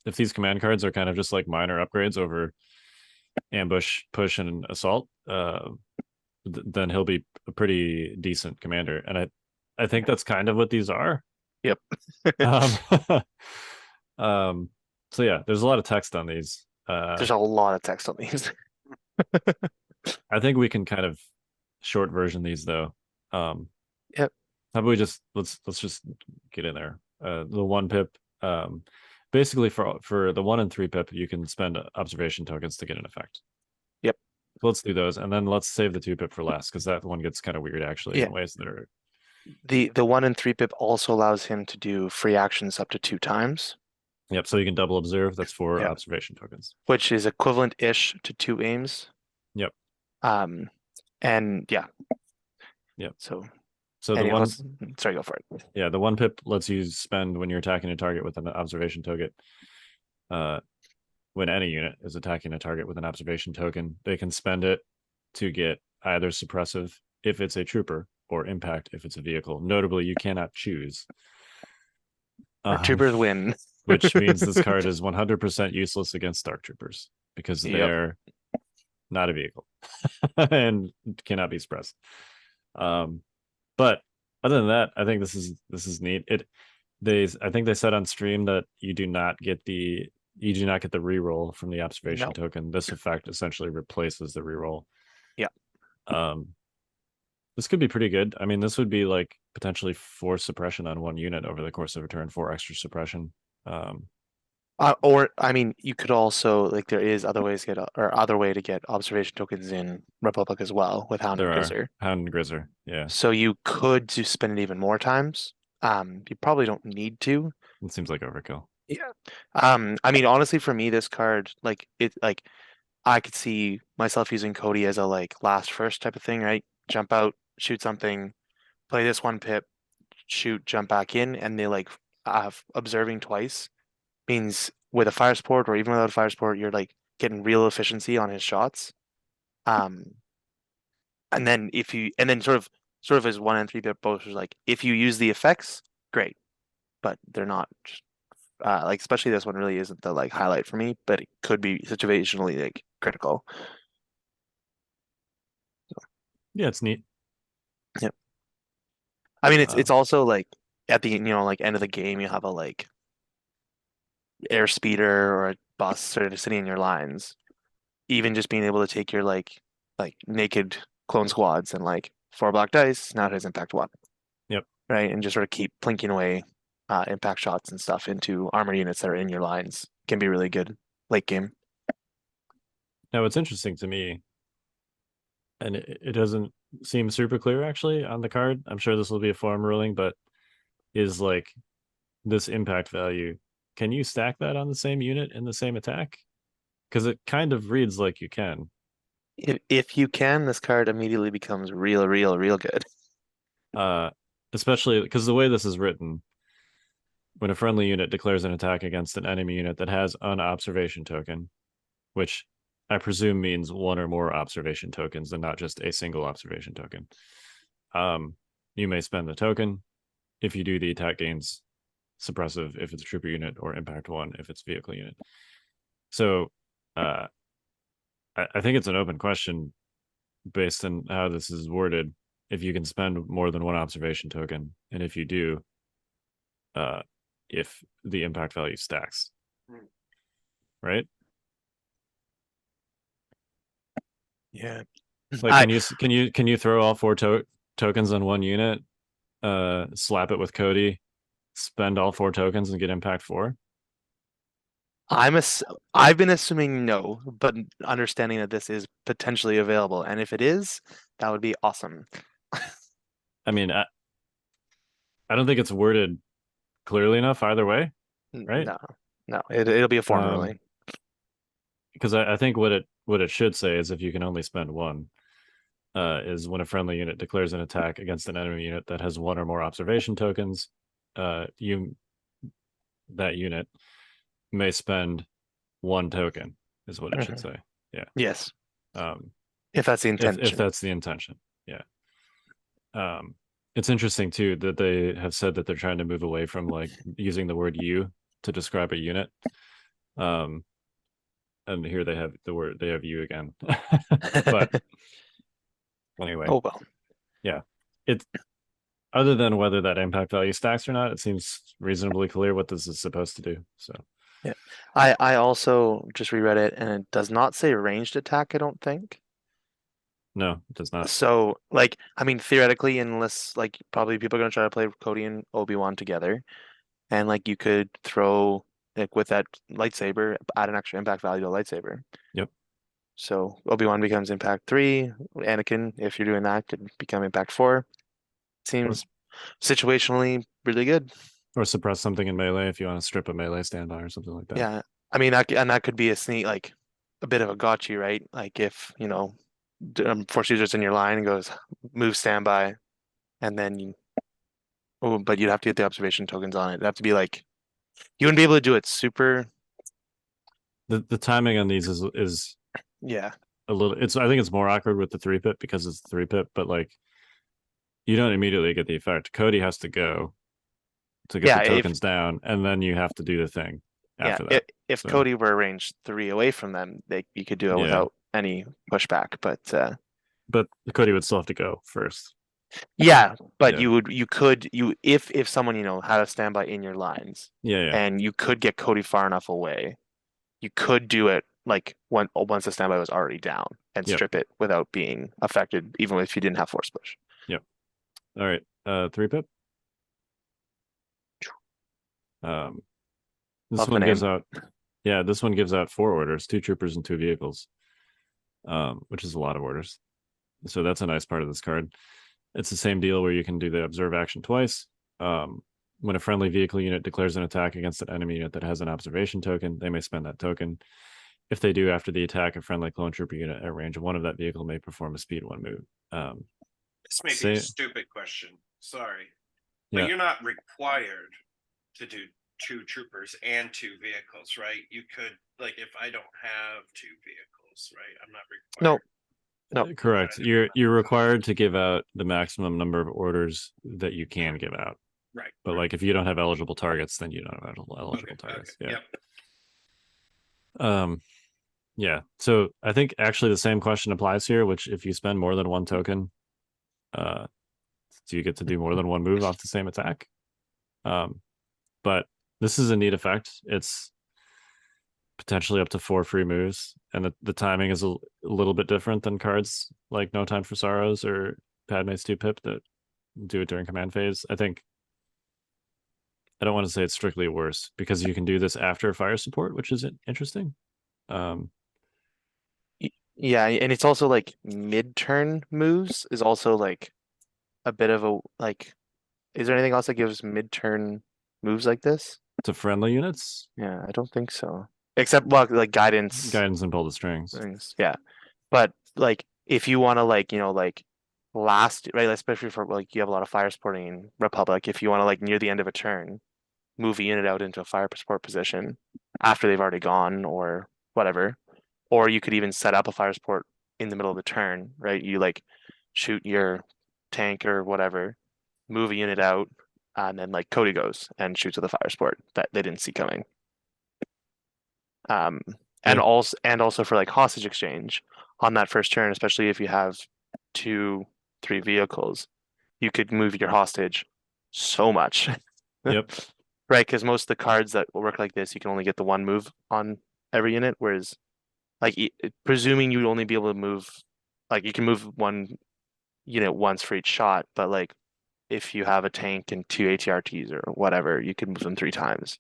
if these command cards are kind of just like minor upgrades over ambush, push, and assault, then he'll be a pretty decent commander. And I think that's kind of what these are. Yep. um, so yeah, there's a lot of text on these. There's a lot of text on these. I think we can kind of short version these though. Yep. How about we just let's just get in there. The 1-pip. Basically for the 1 and 3-pip, you can spend observation tokens to get an effect. Yep. So let's do those, and then let's save the 2-pip for last because that one gets kind of weird actually in ways that are. The 1 and 3-pip also allows him to do free actions up to 2 times. Yep. So you can double observe. That's 4 Yep. observation tokens, which is equivalent-ish to 2 aims. Yep. And yeah. Yep. So the one. Sorry, go for it. Yeah, the 1-pip lets you spend when you're attacking a target with an observation token. When any unit is attacking a target with an observation token, they can spend it to get either suppressive if it's a trooper or impact if it's a vehicle. Notably, you cannot choose. Troopers win. Which means this card is 100% useless against Dark Troopers because they're not a vehicle and cannot be suppressed. But other than that, I think this is neat. I think they said on stream that you do not get the reroll from the observation token. This effect essentially replaces the reroll. Yeah. This could be pretty good. I mean, this would be like potentially 4 suppression on 1 unit over the course of a turn, 4 extra suppression. Or I mean, you could also there is other ways to get other way to get observation tokens in Republic as well with Hound and Grizzer. Hound and Grizzer, yeah. So you could just spend it even more times. You probably don't need to. It seems like overkill. Yeah. I mean, honestly, for me, this card, I could see myself using Cody as a last first type of thing, right? Jump out, shoot something, play this 1-pip, shoot, jump back in, and they observing twice means with a fire support or even without a fire support, you're getting real efficiency on his shots. And then sort of as 1 and 3-pip both is if you use the effects, great, but they're not. Especially this one really isn't the highlight for me, but it could be situationally critical. Yeah, it's neat. Yep. I mean, it's also at the end of the game, you have a airspeeder or a bus sort of sitting in your lines. Even just being able to take your naked clone squads and 4 black dice, now it has impact 1. Yep. Right, and just sort of keep plinking away impact shots and stuff into armor units that are in your lines can be really good late game. Now, what's interesting to me, and it doesn't seem super clear actually on the card. I'm sure this will be a form ruling, but is this impact value. Can you stack that on the same unit in the same attack? Because it kind of reads like you can. If you can, this card immediately becomes real good. Especially because the way this is written, when a friendly unit declares an attack against an enemy unit that has an observation token, which I presume means 1 or more observation tokens and not just a single observation token, you may spend the token. If you do, the attack gains suppressive if it's a trooper unit or impact 1 if it's a vehicle unit. So I think it's an open question based on how this is worded, if you can spend more than 1 observation token, and if you do, if the impact value stacks, right? Yeah. Can you throw all 4 tokens on 1 unit, slap it with Cody, spend all 4 tokens and get impact 4? I've been assuming no, but understanding that this is potentially available, and if it is, that would be awesome. I mean, I don't think it's worded clearly enough either way, right? No, it'll be a form ruling. Because I think what it should say is if you can only spend 1, is when a friendly unit declares an attack against an enemy unit that has 1 or more observation tokens, that unit may spend 1 token, is what it should say. Yeah. Yes. If that's the intention. If that's the intention, yeah. It's interesting too that they have said that they're trying to move away from using the word "you" to describe a unit. And here they have the word, they have "you" again. But Anyway, Oh well. it other than whether that impact value stacks or not, it seems reasonably clear what this is supposed to do. So I also just reread it, and it does not say ranged attack, I don't think. no, it does not. So, like, I mean, theoretically, unless like probably people are gonna try to play Cody and Obi-Wan together, and like you could throw like with that lightsaber, add an extra impact value to a lightsaber. Yep. So Obi-Wan becomes impact 3. Anakin, if you're doing that, could become impact 4. Seems situationally really good. Or suppress something in melee if you want to strip a melee standby or something like that. Yeah. I mean, that could be a sneak, like a bit of a gotcha, right? Like if, force user's in your line and goes move standby, and then but you'd have to get the observation tokens on it. It'd have to be like, you wouldn't be able to do it super. The timing on these is Yeah. a little. I think it's more awkward with the 3-pip because it's 3-pip, but like you don't immediately get the effect. Cody has to go to get the tokens down, and then you have to do the thing after that. If Cody were ranged 3 away from them, you could do it without any pushback. But Cody would still have to go first. Yeah, but if someone had a standby in your lines, and you could get Cody far enough away, you could do it like once the standby was already down and strip it without being affected, even if you didn't have force push. Yep. All right. 3-pip. This one gives out. Yeah, this one gives out 4 orders, 2 troopers and 2 vehicles, which is a lot of orders. So that's a nice part of this card. It's the same deal where you can do the observe action twice. When a friendly vehicle unit declares an attack against an enemy unit that has an observation token, they may spend that token. If they do after the attack, a friendly clone trooper unit at range of 1 of that vehicle may perform a speed 1 move. This may be a stupid question. Sorry. But you're not required to do 2 troopers and 2 vehicles, right? You could, like, if I don't have 2 vehicles, right? I'm not required. No. Correct. You're required to give out the maximum number of orders that you can give out. Right. But like if you don't have eligible targets, then you don't have eligible targets. Okay. Yeah. Yeah. So I think actually the same question applies here, which if you spend more than 1 token, do you get to do more than 1 move off the same attack? But this is a neat effect. It's potentially up to 4 free moves, and the timing is a little bit different than cards like No Time for Sorrows or Padme's 2-pip that do it during command phase. I think I don't want to say it's strictly worse because you can do this after fire support, which is interesting. Yeah, and it's also like mid-turn moves is also like a bit of a like. Is there anything else that gives mid-turn moves like this? To friendly units? Yeah, I don't think so. Except like guidance and pull the strings. Yeah, but like if you want to like last, right, especially for like you have a lot of fire supporting in Republic. If you want to like near the end of a turn, move a unit out into a fire support position after they've already gone or whatever, or you could even set up a fire support in the middle of the turn, right? You like shoot your tank or whatever, move a unit out, and then like Cody goes and shoots with a fire support that they didn't see coming. And also for like hostage exchange on that first turn, especially if you have 2-3 vehicles, you could move your hostage so much. Yep. Right, because most of the cards that work like this, you can only get the 1 move on every unit, whereas like presuming you'd only be able to move, like you can move 1 unit once for each shot, but like if you have a tank and 2 ATRTs or whatever, you can move them 3 times,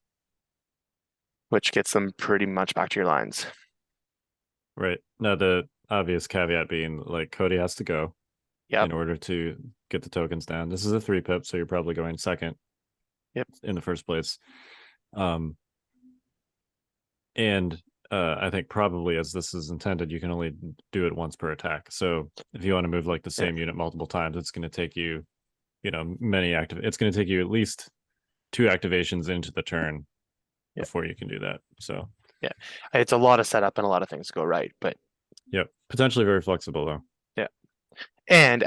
which gets them pretty much back to your lines. Right. Now the obvious caveat being like Cody has to go in order to get the tokens down. This is a 3-pip, so you're probably going second. Yep. In the first place. And I think probably as this is intended, you can only do it once per attack. So if you want to move like the same unit multiple times, it's going to take you, it's going to take you at least 2 activations into the turn before you can do that. So yeah, it's a lot of setup and a lot of things go right, but potentially very flexible though. Yeah, and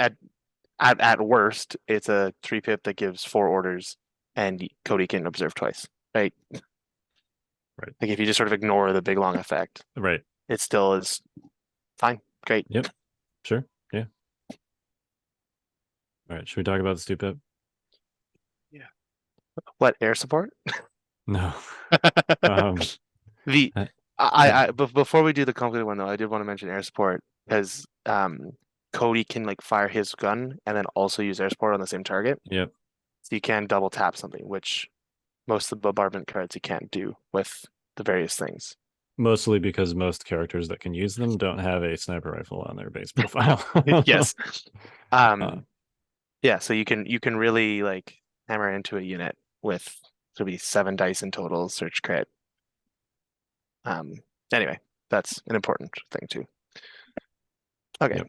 at worst, it's a 3-pip that gives 4 orders, and Cody can observe twice, right? Right. Like if you just sort of ignore the big long effect, right, it still is fine, great. Yep. Sure. Yeah. All right, should we talk about the two-pip? What, air support? No. Um, The uh, before we do the complicated one though, I did want to mention air support because Cody can like fire his gun and then also use air support on the same target. Yep. So you can double tap something, which most of the bombardment cards you can't do with the various things. Mostly because most characters that can use them don't have a sniper rifle on their base profile. Yes. Uh, Yeah, so you can really like hammer into a unit with to be 7 dice in total search crit. Anyway, that's an important thing too. Okay. Yep.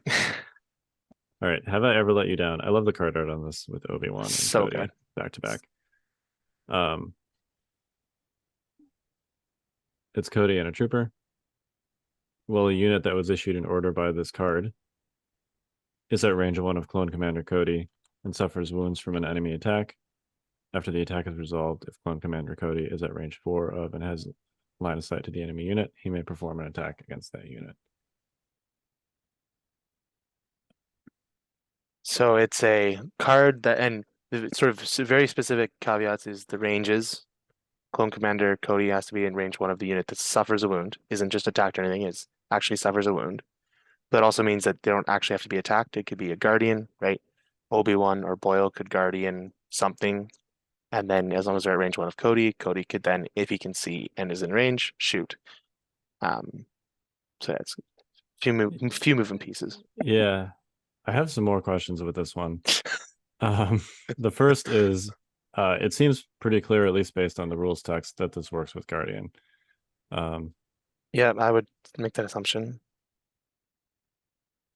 All right. Have I ever let you down? I love the card art on this with Obi-Wan and So Cody good. back to back. It's Cody and a trooper. Well, a unit that was issued an order by this card is at range 1 of Clone Commander Cody and suffers wounds from an enemy attack. After the attack is resolved, if Clone Commander Cody is at range 4 of and has line of sight to the enemy unit, he may perform an attack against that unit. So it's a card that, and the sort of very specific caveats is the ranges. Clone Commander Cody has to be in range 1 of the unit that suffers a wound, isn't just attacked or anything, is actually suffers a wound. That also means that they don't actually have to be attacked. It could be a guardian, right? Obi-Wan or Boyle could guardian something. And then as long as they're at range 1 of Cody, Cody could then, if he can see and is in range, shoot. So that's few moving pieces. Yeah. I have some more questions with this one. The first is it seems pretty clear, at least based on the rules text, that this works with Guardian. Yeah, I would make that assumption.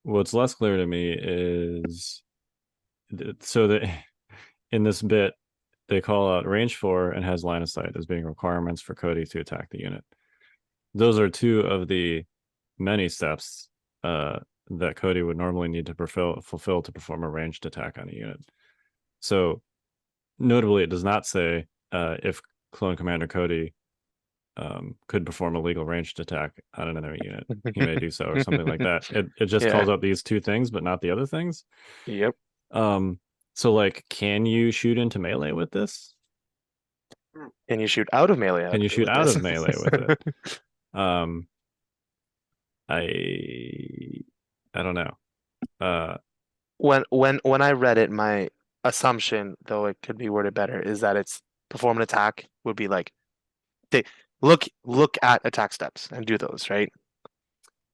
What's less clear to me is so that in this bit, they call out range 4 and has line of sight as being requirements for Cody to attack the unit. Those are 2 of the many steps that Cody would normally need to fulfill to perform a ranged attack on a unit. So notably, it does not say if Clone Commander Cody could perform a legal ranged attack on an enemy unit, he may do so, or something like that. It just calls out these 2 things, but not the other things. Yep. So like, can you shoot into melee with this? Can you shoot out of melee? Can you shoot out of melee with it? I don't know. When I read it, my assumption, though it could be worded better, is that it's perform an attack would be like they look at attack steps and do those, right?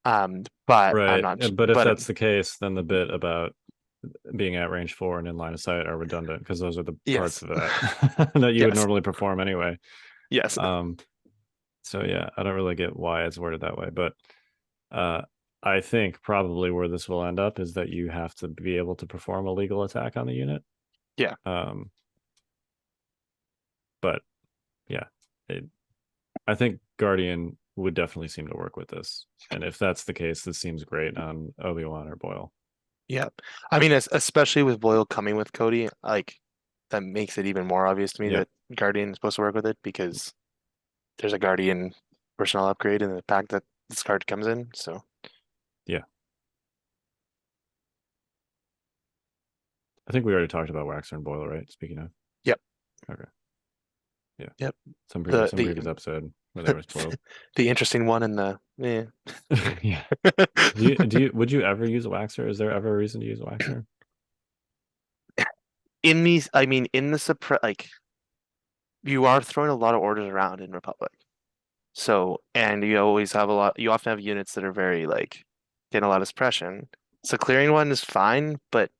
But right. I'm not. But if that's the case, then the bit about being at range 4 and in line of sight are redundant because those are the parts of that that you would normally perform anyway. Yes. So yeah, I don't really get why it's worded that way, but I think probably where this will end up is that you have to be able to perform a legal attack on the unit. Yeah. But yeah, I think Guardian would definitely seem to work with this, and if that's the case, this seems great on Obi-Wan or Boyle. Yeah, I mean, especially with Boyle coming with Cody, like that makes it even more obvious to me that Guardian is supposed to work with it because there's a Guardian personnel upgrade in the pack that this card comes in. So yeah, I think we already talked about Waxer and Boyle, right? Speaking of. Yep. Okay. Yeah. Yep. Some previous episode where they were spoiled. The interesting one in the yeah. Would you ever use a Waxer? Is there ever a reason to use a Waxer? In these, I mean, in the like you are throwing a lot of orders around in Republic. So, and you often have units that are very like getting a lot of suppression. So clearing one is fine, but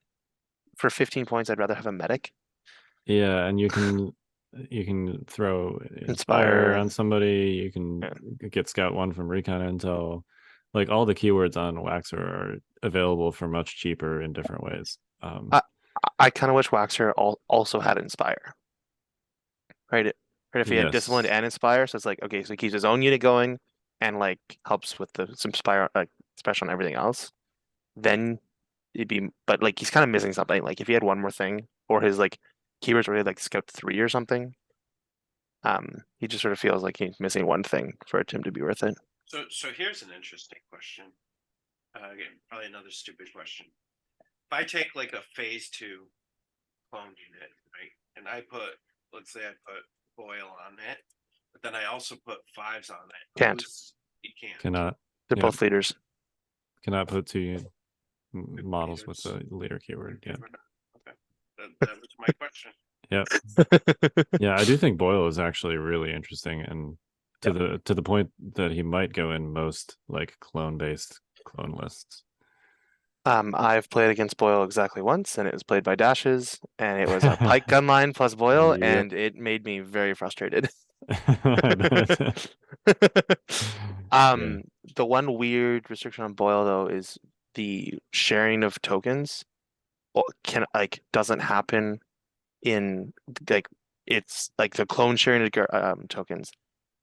for 15 points, I'd rather have a medic. Yeah, and you can throw Inspire on somebody. You can get Scout 1 from Recon Intel. Like all the keywords on Waxer are available for much cheaper in different ways. I kind of wish Waxer also had Inspire. Right? If he had Discipline and Inspire, so it's like, okay, so he keeps his own unit going and like helps with some Inspire, like special on everything else. Then it'd be, but like he's kind of missing something. Like if he had one more thing, or his like keywords were like Scout 3 or something, he just sort of feels like he's missing one thing for it to him to be worth it. So here's an interesting question. Again, probably another stupid question. I take like a phase 2 clone unit, right, and let's say I put Boyle on it, but then I also put 5s on it. Can't. You can't. Cannot They're Yeah. both leaders. put two models with the leader keyword. Yeah. Okay. That was my question. Yep. Yeah, I do think Boyle is actually really interesting, and to the point that he might go in most like clone lists. I've played against Boyle exactly once, and it was played by dashes, and it was a pike gun line plus Boyle, Yep. and it made me very frustrated. I bet. Yeah. The one weird restriction on Boyle though is the sharing of tokens doesn't happen in like it's like the clone sharing of tokens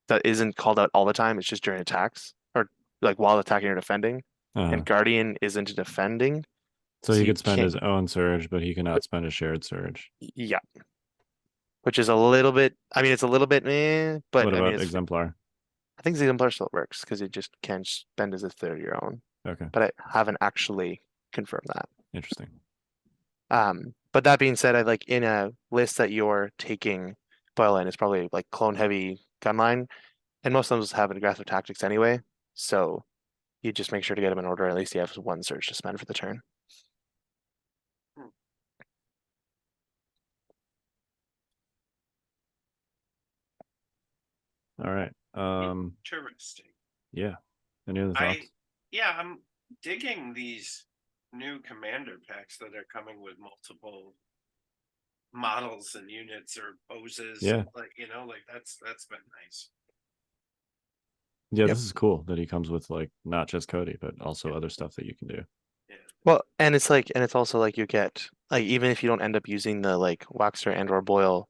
that isn't called out all the time. It's just during attacks or like while attacking or defending. Uh-huh. And Guardian isn't defending. So he you could spend can't- his own surge, but he cannot spend a shared surge. Yeah. Which is a little bit, I mean, it's a little bit meh, but What I mean, about Exemplar? I think Exemplar still works because it just can spend as a third of your own. Okay, But I haven't actually confirmed that. interesting. But that being said, I like in a list that you're taking Boyle in, it's probably like clone heavy gunline, and most of those have aggressive tactics anyway. So you just make sure to get them in order. At least you have one surge to spend for the turn. All right. Interesting. Yeah. Any other thoughts? I'm digging these new commander packs that are coming with multiple models and units or poses. Yeah. Like, that's been nice. Yeah, Yep. this is cool that he comes with like not just Cody, but also other stuff that you can do. Yeah. Well, and it's also like you get like even if you don't end up using the like Waxer and or Boyle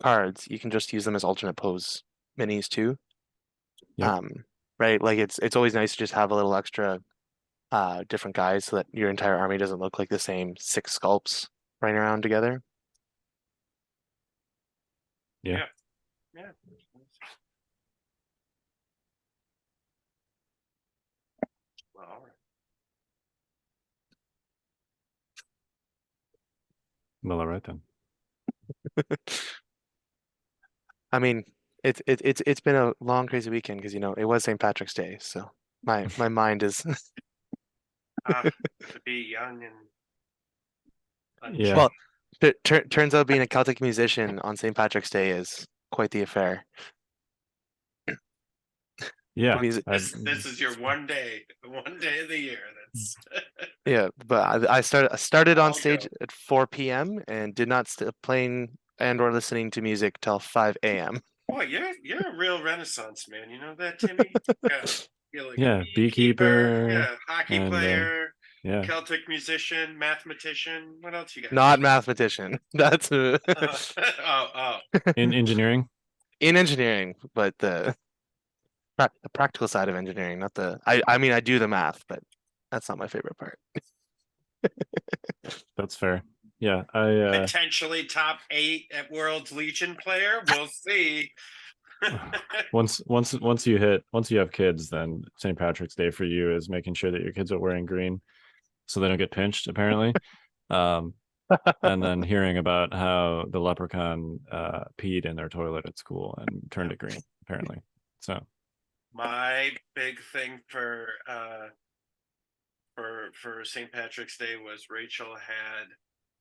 cards, you can just use them as alternate pose minis too. Yep. Right? Like it's always nice to just have a little extra different guys so that your entire army doesn't look like the same 6 sculpts running around together. Yeah. Yeah. Well, all right. Well, all right then. I mean, it's been a long, crazy weekend because it was St. Patrick's Day, so my mind is To be young and Yeah. well. It turns out being a Celtic musician on St. Patrick's Day is quite the affair. Yeah. music- this is your one day of the year. That's Yeah, but I started on I'll stage go. at 4 p.m. and did not playing and or listening to music till 5 a.m. Boy, you're a real Renaissance man. You know that, Timmy? Yeah. You're like Yeah, a beekeeper, yeah, hockey and, player, Yeah. Celtic musician, mathematician. What else you got? Not mathematician. That's oh. In engineering. in engineering, but the practical side of engineering, not the. I mean, I do the math, but that's not my favorite part. That's fair. Yeah. I Potentially top 8 at World's Legion player. We'll see. once you have kids, then St. Patrick's Day for you is making sure that your kids are wearing green so they don't get pinched, apparently. And then hearing about how the leprechaun peed in their toilet at school and turned it green, apparently. So My big thing for St. Patrick's Day was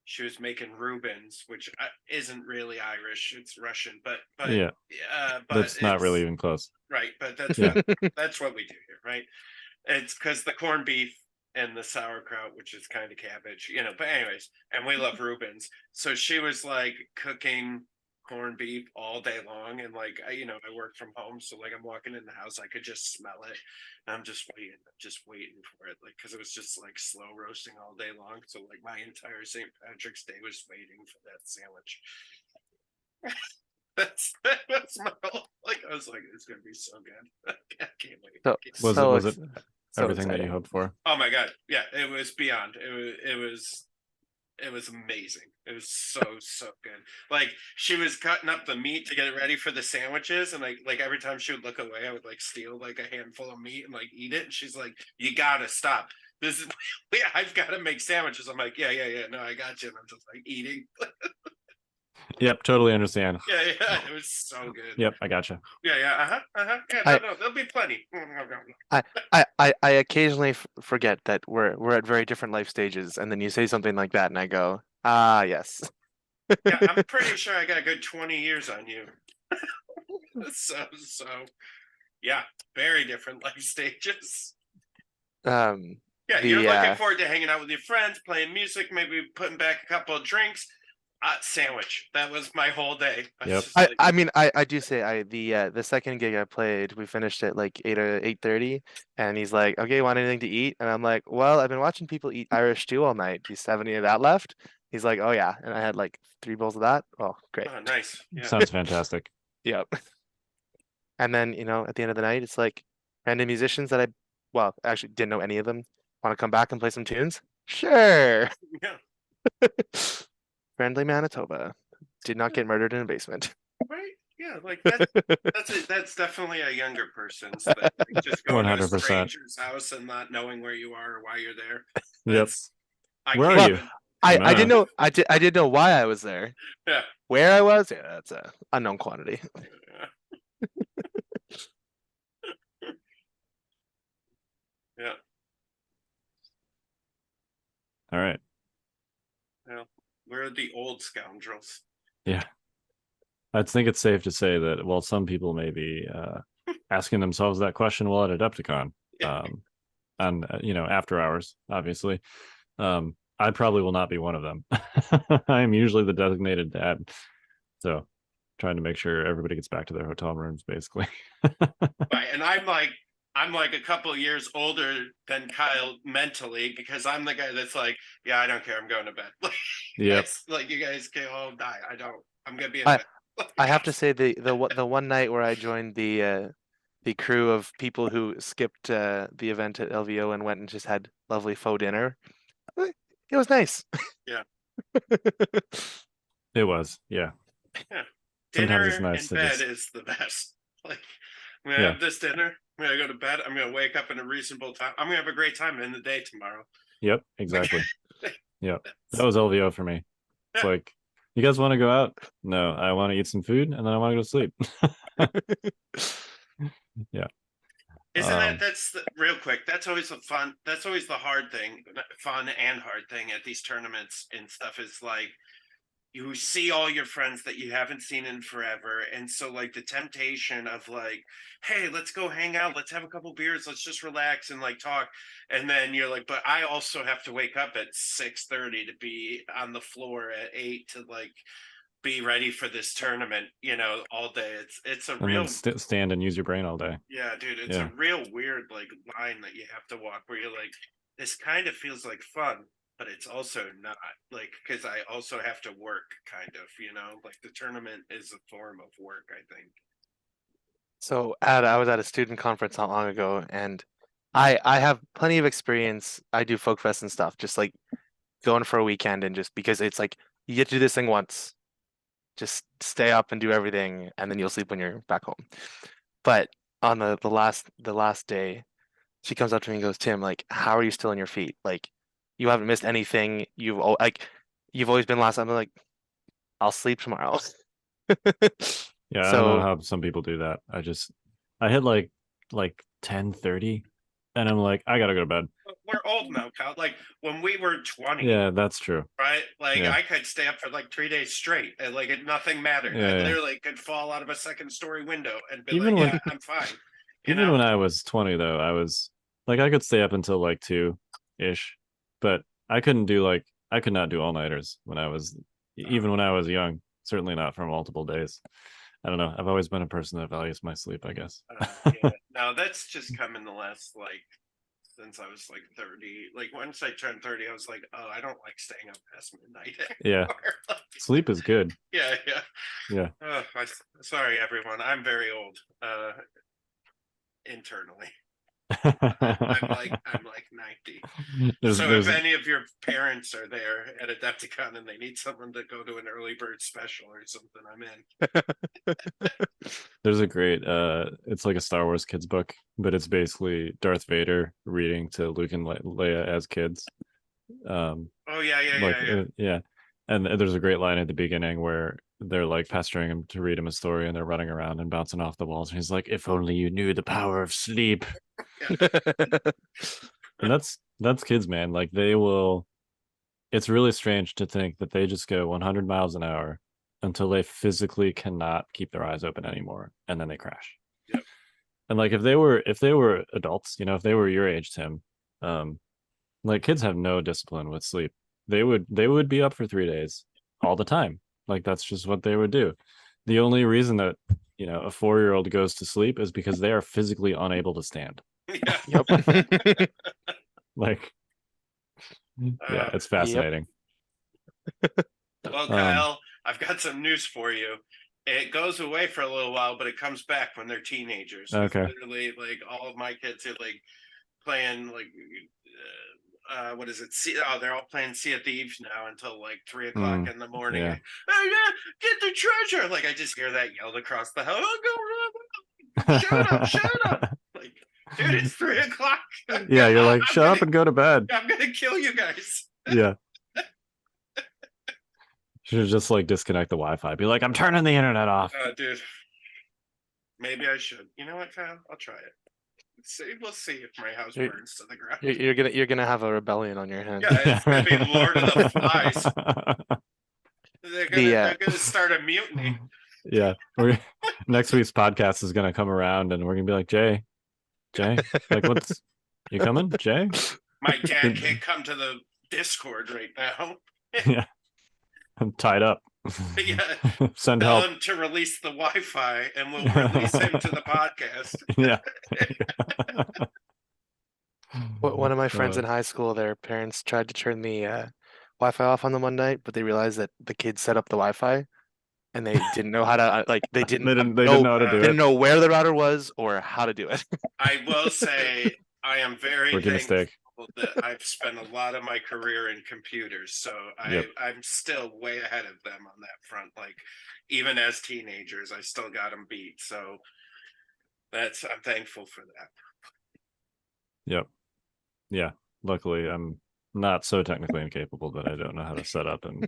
she was making Rubens, which isn't really Irish, it's Russian, but yeah, but that's not really even close. right. But that's Yeah. that's what we do here, right? It's because the corned beef and the sauerkraut, which is kind of cabbage, But anyways, and we love Rubens, so she was like cooking corned beef all day long, and like I work from home, so like I'm walking in the house, I could just smell it, and I'm just waiting for it, like because it was just like slow roasting all day long, so like my entire St. Patrick's Day was waiting for that sandwich. that's my whole, like I was like, it's gonna be so good. I can't wait. Was it so everything that you exciting. hoped for? Oh my god, yeah, it was beyond. It was amazing. It was so good. Like she was cutting up the meat to get it ready for the sandwiches, and like every time she would look away, I would like steal like a handful of meat and like eat it. And she's like, "You gotta stop." this is I've got to make sandwiches. I'm like, yeah. No, I got you. And I'm just like eating. Yep, totally understand. Yeah. It was so good. Yep, I gotcha. Yeah. Yeah, no, there'll be plenty. I occasionally forget that we're at very different life stages, and then you say something like that, and I go, ah, yes. Yeah, I'm pretty sure I got a good 20 years on you. so yeah, very different life stages. Yeah, you're looking forward to hanging out with your friends, playing music, maybe putting back a couple of drinks. Sandwich. That was my whole day. Yep. I mean, I do say the second gig I played, we finished at like 8:30, and he's like, "Okay, want anything to eat?" And I'm like, "Well, I've been watching people eat Irish stew all night. Do you have any of that left?" He's like, "Oh yeah," and I had like 3 bowls of that. Oh, great. Oh, nice. Yeah. Sounds fantastic. Yep. And then at the end of the night, it's like random musicians that actually didn't know any of them. Want to come back and play some tunes? Sure. Yeah. Friendly Manitoba did not get murdered in a basement. Right? Yeah, like that's definitely a younger person's thing. Like just going to a 100%. stranger's house and not knowing where you are or why you're there. Yep. Where are you? I didn't know. I didn't know why I was there. Yeah. Where I was, yeah, that's a unknown quantity. Yeah. All right. Well, we're the old scoundrels. Yeah. I think it's safe to say that while some people may be asking themselves that question while at Adepticon, and after hours, obviously, I probably will not be one of them. I'm usually the designated dad, so trying to make sure everybody gets back to their hotel rooms, basically. Right, and I'm like a couple of years older than Kyle mentally because I'm the guy that's like, yeah, I don't care, I'm going to bed. Yep. Like you guys can all die. I'm gonna be in I- bed. I have to say the one night where I joined the crew of people who skipped the event at LVO and went and just had lovely faux dinner. It was nice. Yeah. It was, yeah. Yeah. Sometimes Dinner it's nice in to bed just... is the best. Like I'm gonna have this dinner. I'm gonna go to bed. I'm gonna wake up in a reasonable time. I'm gonna have a great time in the day tomorrow. Yep, exactly. Yep. That was LVO for me. It's like, you guys want to go out? No, I want to eat some food and then I want to go to sleep. Yeah. Isn't that's real quick. That's always the fun. That's always the hard thing, fun and hard thing at these tournaments and stuff is like you see all your friends that you haven't seen in forever. And so like the temptation of like, hey, let's go hang out. Let's have a couple beers. Let's just relax and like talk. And then you're like, but I also have to wake up at 6:30 to be on the floor at 8 to like be ready for this tournament, all day. It's a and real then stand and use your brain all day. Yeah, dude, it's a real weird like line that you have to walk where you're like, this kind of feels like fun, but it's also not, like, because I also have to work, kind of, like the tournament is a form of work, I think. So I was at a student conference not long ago, and I have plenty of experience. I do folk fest and stuff, just like going for a weekend, and just because it's like you get to do this thing once, just stay up and do everything, and then you'll sleep when you're back home. But on the last day, she comes up to me and goes, "Tim, like, how are you still on your feet? Like, you haven't missed anything. You've always been last." I'm like, "I'll sleep tomorrow." Yeah, I don't know how some people do that. I hit like 10:30, and I'm like, I gotta go to bed. We're old now, Kyle. Like when we were 20. Yeah, that's true. Right? Like I could stay up for like 3 days straight, and like nothing mattered. I literally could fall out of a second-story window and be Even like, "Yeah, I'm fine." Even when I was 20, though, I was like, I could stay up until like 2-ish, but I could not do all-nighters even when I was young. Certainly not for multiple days. I don't know. I've always been a person that values my sleep, I guess. No, that's just come in the last since I was like 30. Like once I turned 30, I was like, oh, I don't like staying up past midnight anymore. Yeah. Sleep is good. Yeah. Sorry, everyone. I'm very old. Internally. I'm like 90. So there's if any of your parents are there at Adepticon and they need someone to go to an early bird special or something, I'm in. there's a great it's like a Star Wars kids book, but it's basically Darth Vader reading to Luke and Leia as kids. Oh yeah, yeah. And there's a great line at the beginning where they're like pestering him to read him a story and they're running around and bouncing off the walls. And he's like, if only you knew the power of sleep. And that's kids, man. Like they will, it's really strange to think that they just go 100 miles an hour until they physically cannot keep their eyes open anymore. And then they crash. Yep. And like if they were adults, you know, if they were your age, Tim, like kids have no discipline with sleep. They would be up for 3 days all the time. Like that's just what they would do. The only reason that, you know, a 4-year-old goes to sleep is because they are physically unable to stand. Yeah. Yep. Like, yeah, it's fascinating. Well, Kyle, I've got some news for you. It goes away for a little while, but it comes back when they're teenagers. Okay. Literally, like all of my kids are like playing like what is it? They're all playing Sea of Thieves now until like 3 o'clock in the morning. Yeah. Like, oh yeah, get the treasure! Like I just hear that yelled across the house. Oh, go, shut up! Like, dude, it's 3 o'clock. Yeah, you're like, shut up and go to bed. I'm gonna kill you guys. Yeah. Should just like disconnect the Wi-Fi. Be like, I'm turning the internet off. Dude, maybe I should. You know what, Kyle? I'll try it. We'll see if my house burns to the ground. You're gonna have a rebellion on your hands. Yeah, it's gonna be Lord of the Flies. They're gonna start a mutiny. Yeah, next week's podcast is gonna come around, and we're gonna be like, Jay, like, what's you coming, Jay? My dad can't come to the Discord right now. Yeah, I'm tied up. Yeah, Send tell help. him to release the Wi-Fi, and we'll release him to the podcast. Yeah. One of my friends in high school, their parents tried to turn the Wi-Fi off on them one night, but they realized that the kids set up the Wi-Fi, and they didn't know how to they didn't didn't know how to do didn't it. know where the router was or how to do it. I will say I am very Rookie thankful mistake. that I've spent a lot of my career in computers, so I'm still way ahead of them on that front. Like even as teenagers, I still got them beat. So I'm thankful for that. Yep. Yeah. Luckily, I'm not so technically incapable that I don't know how to set up and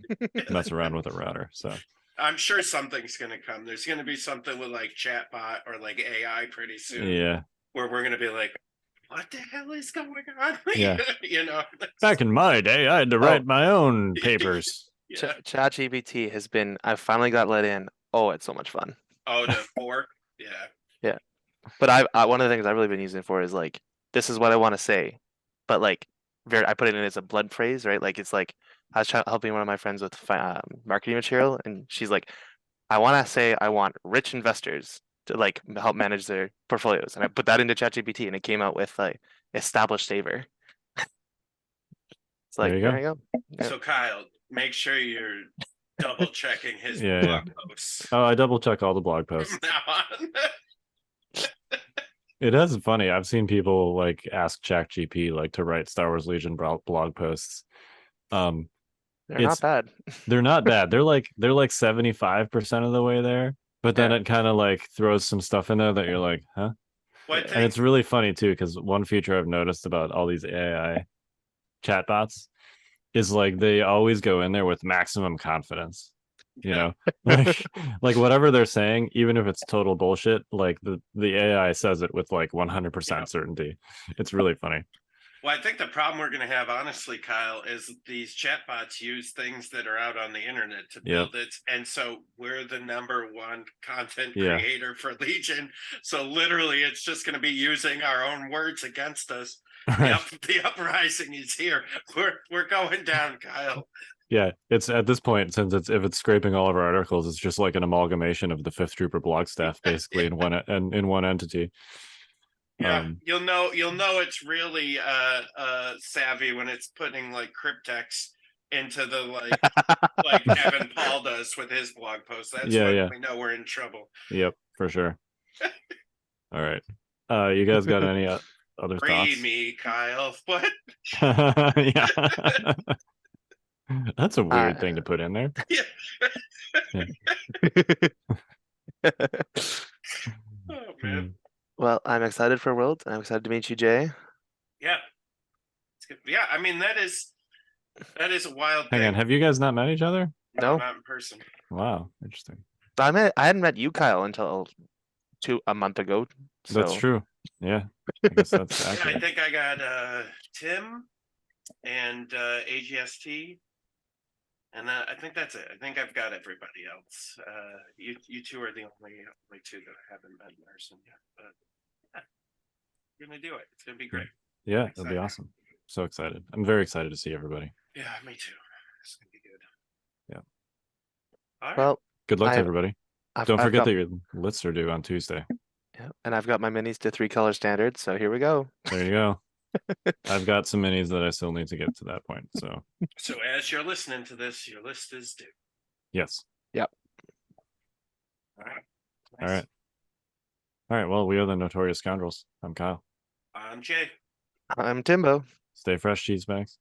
mess around with a router. So I'm sure something's going to come. There's going to be something with like chatbot or like AI pretty soon. Yeah. Where we're going to be like, what the hell is going on? Yeah. You know, back in my day, I had to write my own papers. Yeah. ChatGPT has been. I finally got let in. Oh, it's so much fun. Oh, the 4? Yeah. Yeah, but I one of the things I've really been using it for is like, this is what I want to say, but like, I put it in as a blood phrase, right? Like it's like I was helping one of my friends with marketing material, and she's like, I want to say I want rich investors to like help manage their portfolios, and I put that into ChatGPT, and it came out with like established saver. It's like, there you go. Yeah. So Kyle, make sure you're double checking his Yeah, blog posts. Oh, I double check all the blog posts. from now on. It is funny. I've seen people like ask ChatGPT like to write Star Wars Legion blog posts. They're not bad. They're not bad. They're like 75% of the way there, but then it kind of like throws some stuff in there that you're like, huh? And it's really funny too, because one feature I've noticed about all these AI chatbots is like they always go in there with maximum confidence. You know, like whatever they're saying, even if it's total bullshit, like the AI says it with like 100% certainty. It's really funny. Well, I think the problem we're going to have, honestly, Kyle, is these chatbots use things that are out on the internet to build it. And so we're the #1 content creator for Legion. So literally, it's just going to be using our own words against us. The uprising is here. We're going down, Kyle. Yeah, it's at this point, since if it's scraping all of our articles, it's just like an amalgamation of the 5th Trooper blog staff, basically in one entity. Yeah, you'll know it's really savvy when it's putting like cryptex into the like Evan Paul does with his blog post. That's when we know we're in trouble. Yep, for sure. All right. You guys got any other Free thoughts? me, Kyle. What? Yeah. That's a weird thing to put in there. Yeah. Yeah. Oh man. Well, I'm excited for World. I'm excited to meet you, Jay. Yeah. It's good. Yeah, I mean that is a wild Hang thing. on, have you guys not met each other? No. Not in person. Wow, interesting. I hadn't met you, Kyle, until a month ago. That's So true. Yeah, I guess that's Yeah, I accurate. think I got Tim and AGST. And I think that's it. I think I've got everybody else. You two are the only two that I haven't met in person yet. But yeah, we're gonna do it. It's gonna be great. Yeah, it'll Excited. be awesome. So excited. I'm very excited to see everybody. Yeah, me too. It's gonna be good. Yeah. All right. well, Good luck to I- everybody. I've, Don't I've forget got, that your lists are due on Tuesday. yeah, and I've got my minis to 3-color standard. So here we go. There you go. I've got some minis that I still need to get to that point. So So as you're listening to this, your list is due. yes. All right. All right. All right. Well, we are the Notorious Scoundrels. I'm Kyle. I'm Jay. I'm Timbo. Stay fresh, cheese bags.